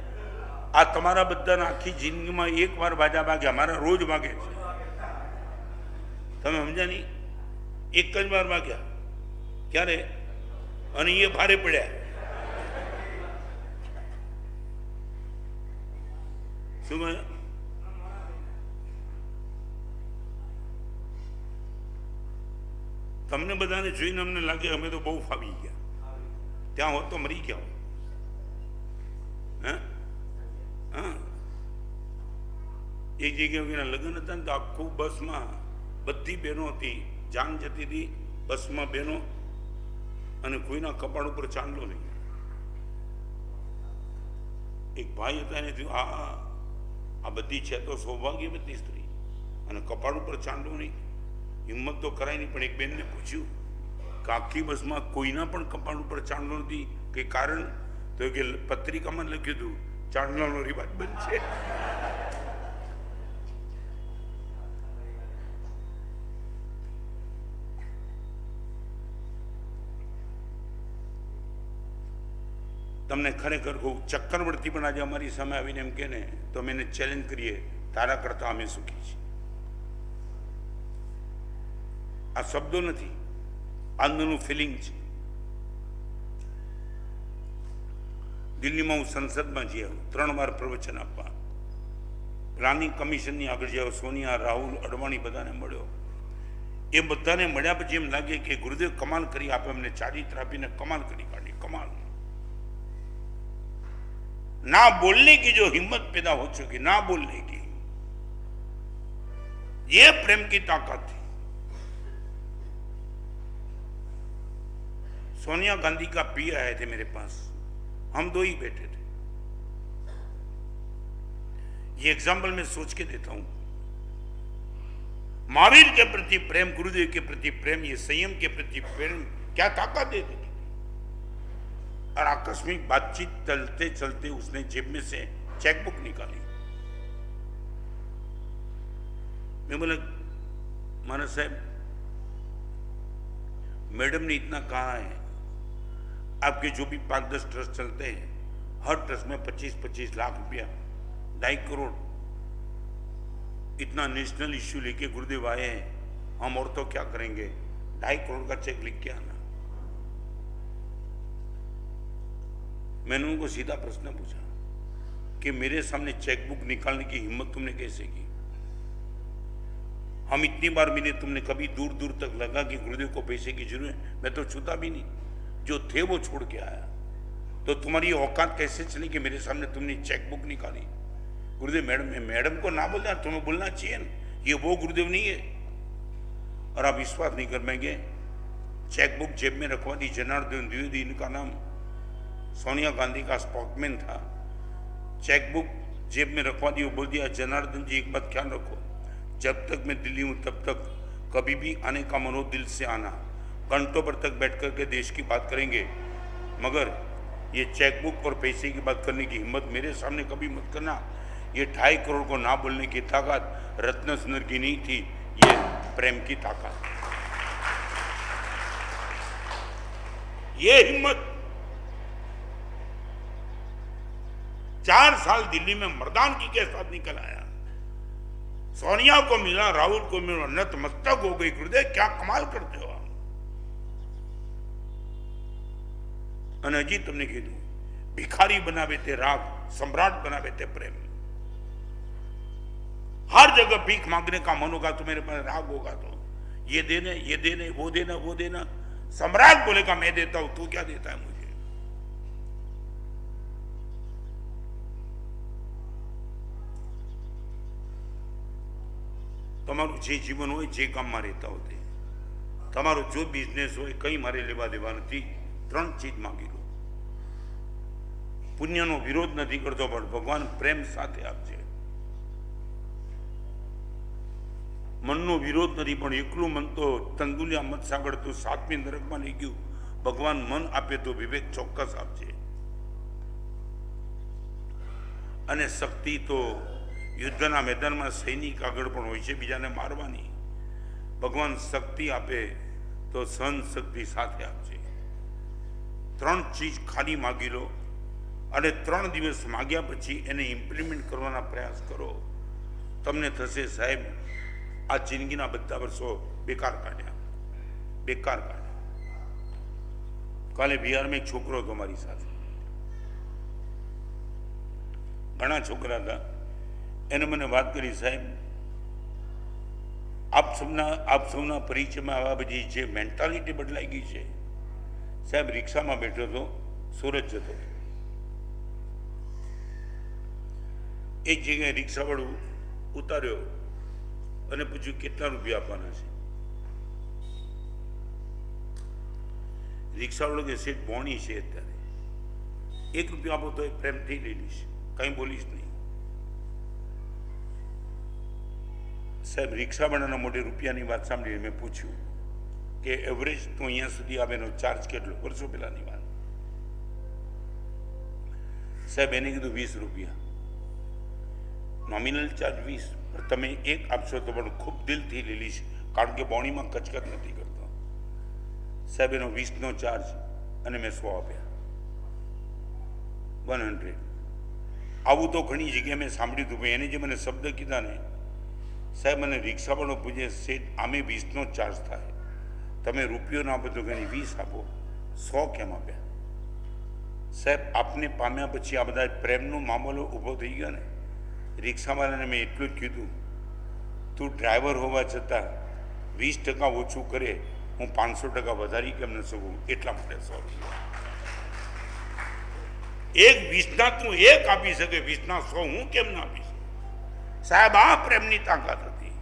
આ તમારા બધાના આખી જિંદગીમાં એક વાર બાજા વાગ્યા, મારા રોજ વાગે છે. તમે સમજ્યા નહીં? એક જ વાર વાગ્યા. ક્યારે? અને એ ભારે પડ્યા. શું કહે? તમને બધાને જોઈને અમને લાગે અમે તો બહુ ફાવી ગયા, ત્યાં હોત તો મરી ગયા. હા હા, એક જગ્યાએ લગ્ન હતા ને તો આખું બસમાં બધી બહેનો હતી, જાન જતી હતી બસમાં બહેનો, અને કોઈના કપાળ ઉપર ચાંદલો નહીં. એક ભાઈ હતા એને થયું આ બધી છે તો સૌભાગ્યવતી સ્ત્રી, અને કપાળ ઉપર ચાંદલો નહીં. હિંમત તો કરાય નહીં, પણ એક બેનને પૂછ્યું કે આખી બસમાં કોઈના પણ કપાળ ઉપર ચાંદલો નથી, કંઈ કારણ? તો કે પત્રિકામાં લખ્યું હતું ચાંદલાનો રિવાજ બંધ છે. તમને ખરેખર કહું, ચક્રવર્તી પણ આજે અમારી સામે આવીને એમ કે ને તો અમે એને ચેલેન્જ કરીએ, તારા કરતા અમે સુખી છીએ. આ શબ્દો નથી, અંદરનું ફિલિંગ છે. દિલ્હીમાં હું સંસદમાં જઈ આવ્યો, 3 વાર પ્રવચન આપવા. પ્લાનિંગ કમિશનની આગળ જઈ આવ્યો, સોનિયા, રાહુલ, અડવાણી બધાને મળ્યો. એ બધાને મળ્યા પછી એમ લાગે કે ગુરુદેવ કમાલ કરી આપે, અમને ચારિત્ર આપીને કમાલ કરી કાઢી. કમાલ. ना बोलने की जो हिम्मत पैदा हो चुकी, ना बोलने की, ये प्रेम की ताकत थी। सोनिया गांधी का पी आए थे मेरे पास, हम दो ही बैठे थे। ये एग्जाम्पल मैं सोच के देता हूं। महावीर के प्रति प्रेम, गुरुदेव के प्रति प्रेम, ये संयम के प्रति प्रेम क्या ताकत दे देती। और आकस्मिक बातचीत चलते चलते उसने जेब में से चेकबुक निकाली। मैं बोला, माना साहब, मैडम ने इतना कहा है, आपके जो भी 5-10 ट्रस्ट चलते हैं, हर ट्रस्ट में 25-25 लाख रुपया, 2.5 करोड़, इतना नेशनल इश्यू लेके गुरुदेव आए हैं, हम और तो क्या करेंगे, 2.5 करोड़ का चेक लिख के आना। मैंने उनको सीधा प्रश्न पूछा कि मेरे सामने चेकबुक निकालने की हिम्मत तुमने कैसे की? हम इतनी बार मिले, तुमने कभी दूर दूर तक लगा कि गुरुदेव को पैसे की जरूरत है? मैं तो छूता भी नहीं, जो थे वो छोड़ के आया। तो तुम्हारी औकात कैसे चली कि मेरे सामने तुमने चेकबुक निकाली? गुरुदेव, मैडम को ना बोलना, तुम्हें बोलना चाहिए ना, ये वो गुरुदेव नहीं है। और आप विश्वास नहीं कर पाएंगे, चेकबुक जेब में रखवा दी। जनार्दन द्विवेदी इनका नाम, सोनिया गांधी का स्पोकमैन था। चेकबुक जेब में रखवा दी, वो बोल दिया, जनार्दन जी एक बात ख्याल रखो, जब तक मैं दिल्ली हूं तब तक कभी भी आने का मन हो दिल से आना, घंटों भर तक बैठ करके देश की बात करेंगे, मगर ये चेकबुक और पैसे की बात करने की हिम्मत मेरे सामने कभी मत करना। ये 2.5 करोड़ को ना बोलने की ताकत रत्न सुंदर की नहीं थी, ये प्रेम की ताकत, ये हिम्मत। 4 साल दिल्ली में मर्दानगी के साथ निकल आया। सोनिया को मिला, राहुल को मिला, नतमस्तक हो गई। गुरुदेव क्या कमाल करते हो आप। अनजी तुमने कीधु, भिखारी बनावे ते राग, सम्राट बनावे ते प्रेम। हर जगह भीख मांगने का मन होगा तो मेरे पास राग होगा तो ये देने, ये देने, वो देना, वो देना। सम्राट बोलेगा मैं देता हूं, तू क्या देता है मुझे? તમારું જે જીવન હોય, જે કામમાં રહેતા હો તે, તમારો જો બિઝનેસ હોય, કંઈ મારે લેવા દેવા નથી, 3 ચીજ માંગી લો। પુણ્યનો વિરોધ નથી કરતો, પણ ભગવાન પ્રેમ સાથે આપશે। મનનો વિરોધ નથી, પણ એકલું મન તો તંદુલિયા મત સાગર તો 7મી નરકમાં લઈ ગયું। ભગવાન મન આપે તો વિવેક ચોક્કસ આપશે। અને શક્તિ તો युद्धना मैदान में सैनिक आगळ पण होय छे, बीजाने मारवानी। भगवान शक्ति आपे तो सहन शक्ति साथे आपजे। 3 चीज खाली मांगी लो अने 3 दिवस मांग्या पछी एने इम्प्लिमेंट करवाना प्रयास करो, तमने थशे साहेब आ जिंदगीना बधा वर्षो बेकार काढ्या, बेकार काढ्या। काले बिहार में एक छोकरो हतो मारी साथे, घणा छोकरा था। એને મને વાત કરી, સાહેબ આપ સૌના પરિચયમાં આવા બધી જે મેન્ટાલિટી બદલાઈ ગઈ છે। સાહેબ રિક્ષામાં બેઠો હતો, સુરત જતો હતો। એક જગ્યાએ રિક્ષાવાળો ઉતાર્યો અને પૂછ્યું કેટલા રૂપિયા આપવાના છે? રિક્ષાવાળો કે સેઠ બોણી છે અત્યારે, 1 રૂપિયો આપો તો એ પ્રેમથી લઈ લઈશ, કંઈ બોલીશ નહીં। સાહેબ રિક્ષાવાળાના મોઢે રૂપિયાની વાત સાંભળીને મેં પૂછ્યું કે એવરેજ તો અહીંયા સુધી આવેનો ચાર્જ કેટલો? વર્ષો પહેલાની વાત। સાહેબ એને કીધું 20 રૂપિયા, નોમિનલ ચાર્જ 20, પણ તમે 1 આપશો તો પણ ખૂબ દિલથી લઈ લઈશ, કારણ કે બોણીમાં કચકચ નથી કરતો। સાહેબ એનો 20નો ચાર્જ અને મેં 100 આપ્યા, 100। આવું તો ઘણી જગ્યાએ મેં સાંભળ્યું હતું, પણ એને જે મને શબ્દ કીધા ને સાહેબ, મને રિક્ષાવાળો પૂછે, સેઠ આમે 20નો ચાર્જ થાય, તમે રૂપિયો ના આપો તો ઘણી 20 આપો, 100 કેમ આપ્યા? સાહેબ આપને પામ્યા પછી આ બધા પ્રેમનો મામલો ઊભો થઈ ગયો ને। રિક્ષાવાળાને મેં એટલું જ કીધું, તું ડ્રાઈવર હોવા છતાં 20% ઓછું કરે, હું 500% વધારી કેમ ન શકું? એટલા માટે 100 રૂપિયા। એક 20ના તું એક આપી શકે, 20ના 100 હું કેમ ના આપી શકું? સાહેબ, આ પ્રેમની તાકાત હતી.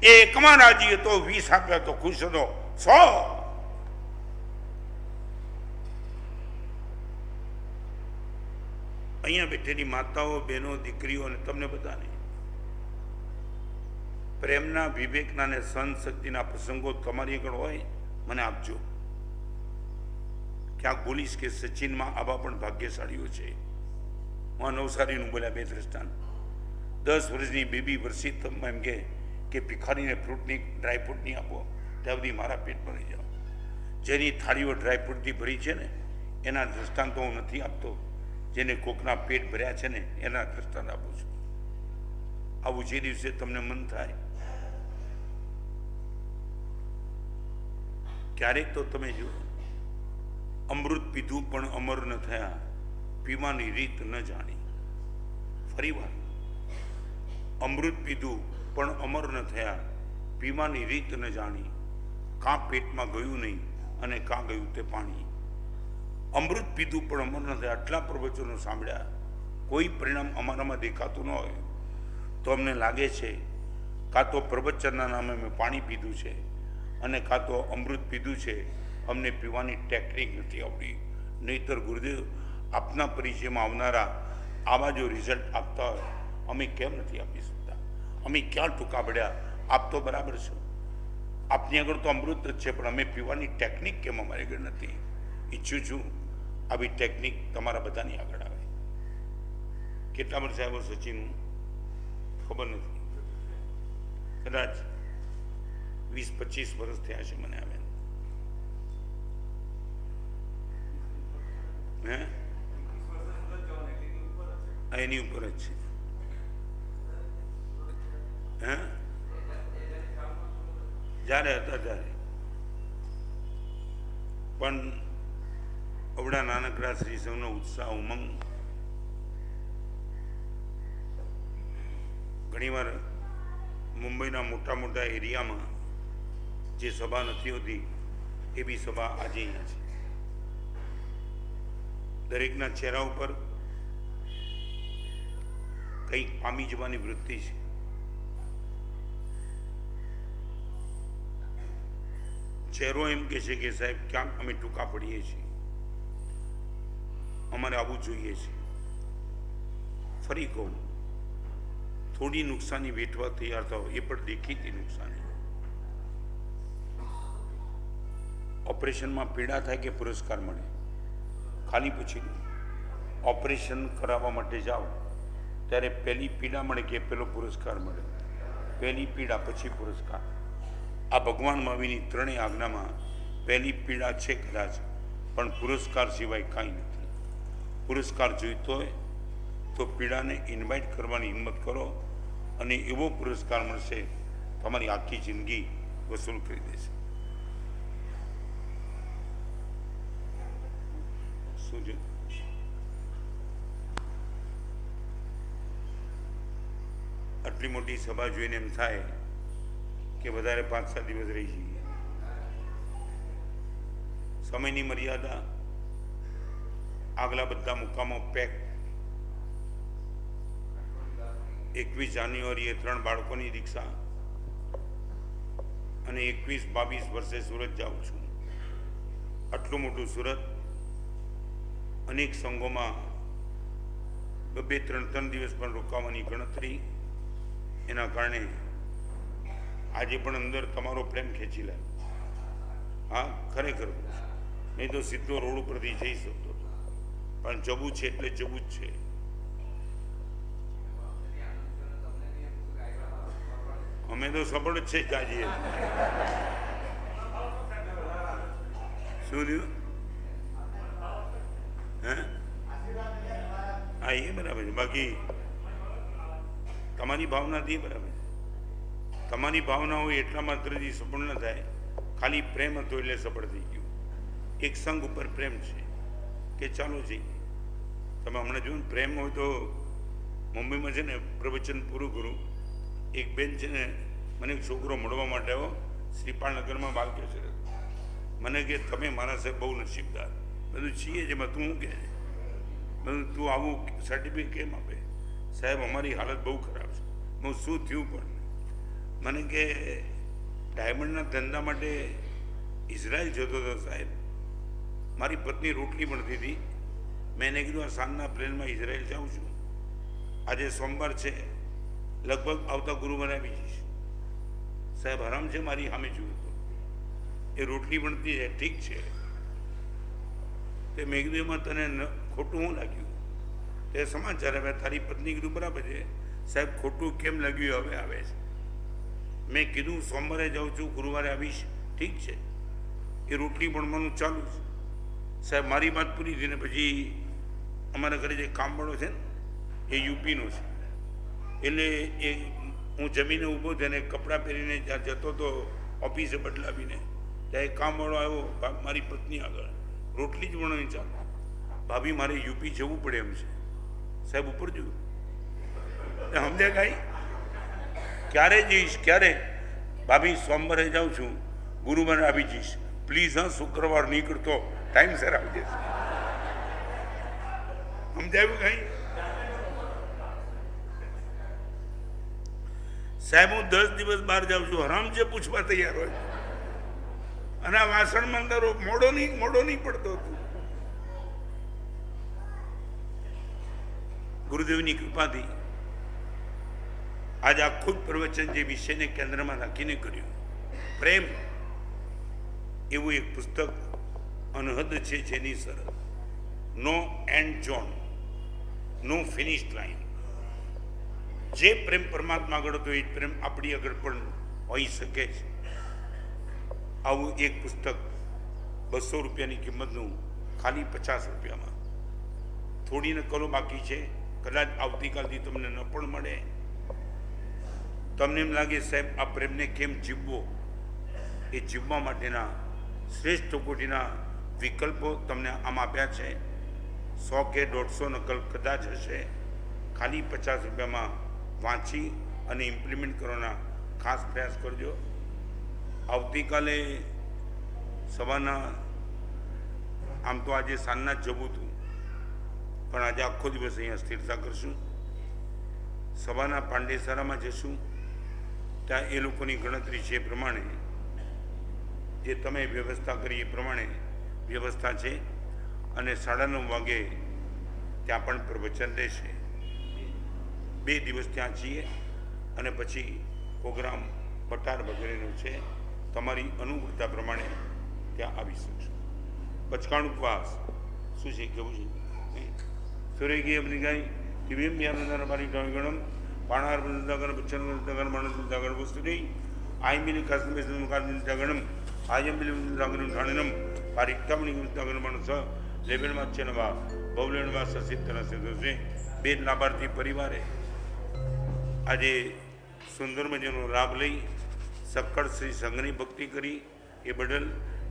એ એકમાં રાજી હતો, 20 આપ્યા તો ખુશ હતો 100. અહીંયા બેઠેલી માતાઓ, બહેનો, દીકરીઓ અને તમને બધાને પ્રેમના, વિવેકના અને સહન શક્તિના પ્રસંગો તમારી આગળ હોય, મને આપજો. ક્યાંક બોલીશ કે સચિનમાં આવા પણ ભાગ્યશાળીઓ છે. હું નવસારીનું બોલ્યા બે દ્રષ્ટાંત. 10 વર્ષની બેબી વર્ષિતમાં એમ કે ભિખારીને ફ્રૂટની ડ્રાયફ્રૂટ નહીં આપો, ત્યાં સુધી મારા પેટ ભરી જાઓ. જેની થાળીઓ ડ્રાયફ્રૂટથી ભરી છે ને એના દ્રષ્ટાંતો હું નથી આપતો, જેને કોકના પેટ ભર્યા છે ને એના દ્રષ્ટાંત આપું છું. આવું જે દિવસે તમને મન થાય ક્યારેક તો તમે જુઓ, અમૃત પીધું પણ અમર ન થયા, પીવાની રીત ન જાણી. ફરી વાર, અમૃત પીધું પણ અમર ન થયા, પીવાની રીત ન જાણી. કાં પેટમાં ગયું નહીં અને કાં ગયું તે પાણી. અમૃત પીધું પણ અમર ન થયા. આટલા પ્રવચનો સાંભળ્યા, કોઈ પરિણામ અમારામાં દેખાતું ન હોય તો અમને લાગે છે કાં તો પ્રવચનના નામે મેં પાણી પીધું છે અને કાં તો અમૃત પીધું છે, અમને પીવાની ટેકનિક નથી આવડી. નહીતર ગુરુદેવ, આપના પરિચયમાં આવનારા આવા જો રિઝલ્ટ આપતા હોય, અમે કેમ નથી આપી શકતા? અમે ક્યાં ટૂંકા પડ્યા? આપ તો બરાબર છો, આપની આગળ તો અમૃત જ છે, પણ અમે પીવાની ટેકનિક કેમ અમારી આગળ નથી? ઈચ્છું છું આવી ટેકનિક તમારા બધાની આગળ આવે. કેટલા વર્ષે આવ્યો સચિન ખબર નથી, કદાચ 20-25 વર્ષ થયા છે મને આવે. એની ઉપર જ છે. જ્યારે હતા ત્યારે પણ અવડા નાનકડા શ્રી સૌનો ઉત્સાહ, ઉમંગ. ઘણીવાર મુંબઈના મોટા મોટા એરિયામાં જે સભા નથી હોતી એવી સભા આજે અહીંયા છે. દરેકના ચહેરા ઉપર કંઈક પામી જવાની વૃત્તિ છે. ચહેરો એમ કહે છે કે સાહેબ, ક્યાંક અમે ટૂંકા પડીએ છીએ, અમારે આવવું જોઈએ છે. ફરી કહું, થોડી નુકસાની વેઠવા તૈયાર થાવ, એ પણ દેખીતી નુકસાની. ઓપરેશનમાં પીડા થાય કે પુરસ્કાર મળે? ખાલી પૂછી લો. ઓપરેશન કરાવવા માટે જાઓ ત્યારે પહેલી પીડા મળે કે પહેલો પુરસ્કાર મળે? પહેલી પીડા પછી પુરસ્કાર. આ ભગવાન મહાવીરની ત્રણેય આજ્ઞામાં પહેલી પીડા છે કદાચ, પણ પુરસ્કાર સિવાય કાંઈ નથી. પુરસ્કાર જોઈતો હોય તો પીડાને ઇન્વાઇટ કરવાની હિંમત કરો અને એવો પુરસ્કાર મળશે તમારી આખી જિંદગી વસૂલ કરી દેશે. શું છે? આટલી મોટી સભા જોઈને એમ થાય કે વધારે 5-7 દિવસ રહી જઈએ. સમયની મર્યાદા, આગલા બધા મુકામો પેક. 21 જાન્યુઆરીએ 3 બાળકોની દીક્ષા અને 21-22 વર્ષે સુરત જાઉં છું. આટલું મોટું સુરત, અનેક સંઘોમાં 2-3 દિવસ પણ રોકાવાની ગણતરી. એના કારણે આજે પણ અંદર તમારો પ્રેમ ખેંચી લે. હા, ખરેખર, નહીં તો સીધો રોડ ઉપરથી જઈ શકતો હતો, પણ જવું છે એટલે જવું જ છે. અમે તો સફળ જ છે જાજીએ. શું થયું? હા, એ બરાબર છે. બાકી તમારી ભાવનાથી બરાબર. તમારી ભાવના હોય એટલા માત્રથી સફળ ન થાય. ખાલી પ્રેમ હતો એટલે સફળ થઈ ગયું. એક સંઘ ઉપર પ્રેમ છે કે ચાલો જઈએ. તમે હમણાં જુઓ ને, પ્રેમ હોય તો મુંબઈમાં છે ને, પ્રવચન પૂરું કરું, એક બેન છે ને, મને એક છોકરો મળવા માટે આવ્યો શ્રીપાલનગરમાં બાલકેશ્વર. મને કે તમે મારા સાહેબ બહુ નસીબદાર. બધું છીએ જેમાં તું શું કહે છે? મેં કીધું તું આવું સર્ટિફિકેટ કેમ આપે? સાહેબ અમારી હાલત બહુ ખરાબ છે. હું શું થયું પણ મને કે ડાયમંડના ધંધા માટે ઇઝરાયલ જતો હતો સાહેબ. મારી પત્ની રોટલી બનતી હતી. મેં એને કીધું આ સાંજના પ્લેનમાં ઇઝરાયલ જાઉં છું, આજે સોમવાર છે, લગભગ આવતા ગુરુવારે આવી જઈશ. સાહેબ હરામ છે, મારી સામે જોયું તો એ રોટલી બનતી છે, ઠીક છે. તે મેં કીધું એમાં તને ખોટું શું લાગ્યું? તે સમાચાર હવે તારી પત્ની કીધું બરાબર છે સાહેબ, ખોટું કેમ લાગ્યું હવે આવે છે. મેં કીધું સોમવારે જાઉં છું, ગુરુવારે આવીશ, ઠીક છે. એ રોટલી બનવાનું ચાલુ છે. સાહેબ મારી વાત પૂરી થઈને પછી અમારા ઘરે જે કામવાળો છે ને એ યુપીનો છે, એટલે એ હું જમીને ઊભો થઈને કપડાં પહેરીને જ્યાં જતો હતો ઓફિસે બદલાવીને, ત્યાં એક કામવાળો આવ્યો મારી પત્ની આગળ, રોટલી જ બનાવી ચાલુ. ભાભી મારે યુપી જવું પડે એમ છે. સાહેબ ઉપર જોયું, સમજ્યા કાંઈ? ક્યારે જઈશ? ક્યારે? ભાભી સોમવારે જાઉં છું, ગુરુવારે આવી જઈશ, પ્લીઝ. હા, શુક્રવાર નીકળતો ટાઈમસર આવી જશે. સમજાયું કાંઈ? સાહેબ હું 10 દિવસ બહાર જાઉં છું, હરામ છે પૂછવા તૈયાર હોય, અને આ વાસણમાં અંદર મોડો નહીં પડતો હતો. ગુરુદેવની કૃપાથી આજે આખું જ પ્રવચન જે વિષયને કેન્દ્રમાં રાખીને કર્યું, પ્રેમ, એવું એક પુસ્તક અનહદ છે જેની સરહદ, no end zone, no finish line. જે પ્રેમ પરમાત્મા આગળ હતો એ જ પ્રેમ આપણી આગળ પણ હોઈ શકે છે. આવું એક પુસ્તક 200 રૂપિયાની કિંમતનું ખાલી 50 રૂપિયામાં. થોડી નકલો બાકી છે, કદાચ આવતીકાલથી તમને ન પણ મળે. તમને એમ લાગે સાહેબ આ પ્રેમને કેમ જીવવો, એ જીવવા માટેના શ્રેષ્ઠ કોટીના વિકલ્પો તમને આમ આપ્યા છે. 100 કે 150 નકલ કદાચ હશે. ખાલી 50 રૂપિયામાં વાંચી અને ઇમ્પ્લિમેન્ટ કરવાના ખાસ પ્રયાસ કરજો. આવતીકાલે સવારના, આમ તો આજે સાંજના જ જવું હતું, પણ આજે આખો દિવસ અહીંયા સ્થિરતા કરશું. સવારના પાંડેસરામાં જશું, ત્યાં એ લોકોની ગણતરી છે એ પ્રમાણે જે તમે વ્યવસ્થા કરી એ પ્રમાણે વ્યવસ્થા છે, અને 9:30 વાગે ત્યાં પણ પ્રવચન રહેશે. 2 દિવસ ત્યાં છીએ, અને પછી પ્રોગ્રામ પટાર વગેરેનો છે. તમારી અનુકૂળતા પ્રમાણે ત્યાં આવી શકશો. પચકાણ ઉપવાસ શું છે કેવું છે? સુરેગી અમરીગાઈ દિવ્યમ યાન મારી ગણમ પાણાર ગણ બચ્ચન ગણ માણસ ગણ વસ્તુ નહીં આઈ મિલી ગણમ આયમ મિલી ગણ ઠાણનમ પારિકમણી ગણ માણસ લેબેલમાં છે નવા બહુલેણમાં સસિદ્ધ છે. 2 લાભાર્થી પરિવારે આજે સુંદર મજાનો લાભ લઈ સક્કડ શ્રી સંઘની ભક્તિ કરી, એ બદલ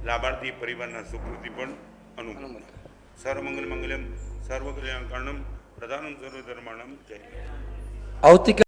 લાભાર્થી પરિવારના સુકૃતિ પણ અનુકૂળ. સર્વમંગલ મંગલમ સર્વ કલ્યાણ કારણમ પ્રધાનમ સર્વ ધર્માણમ જય. આવતીકાલ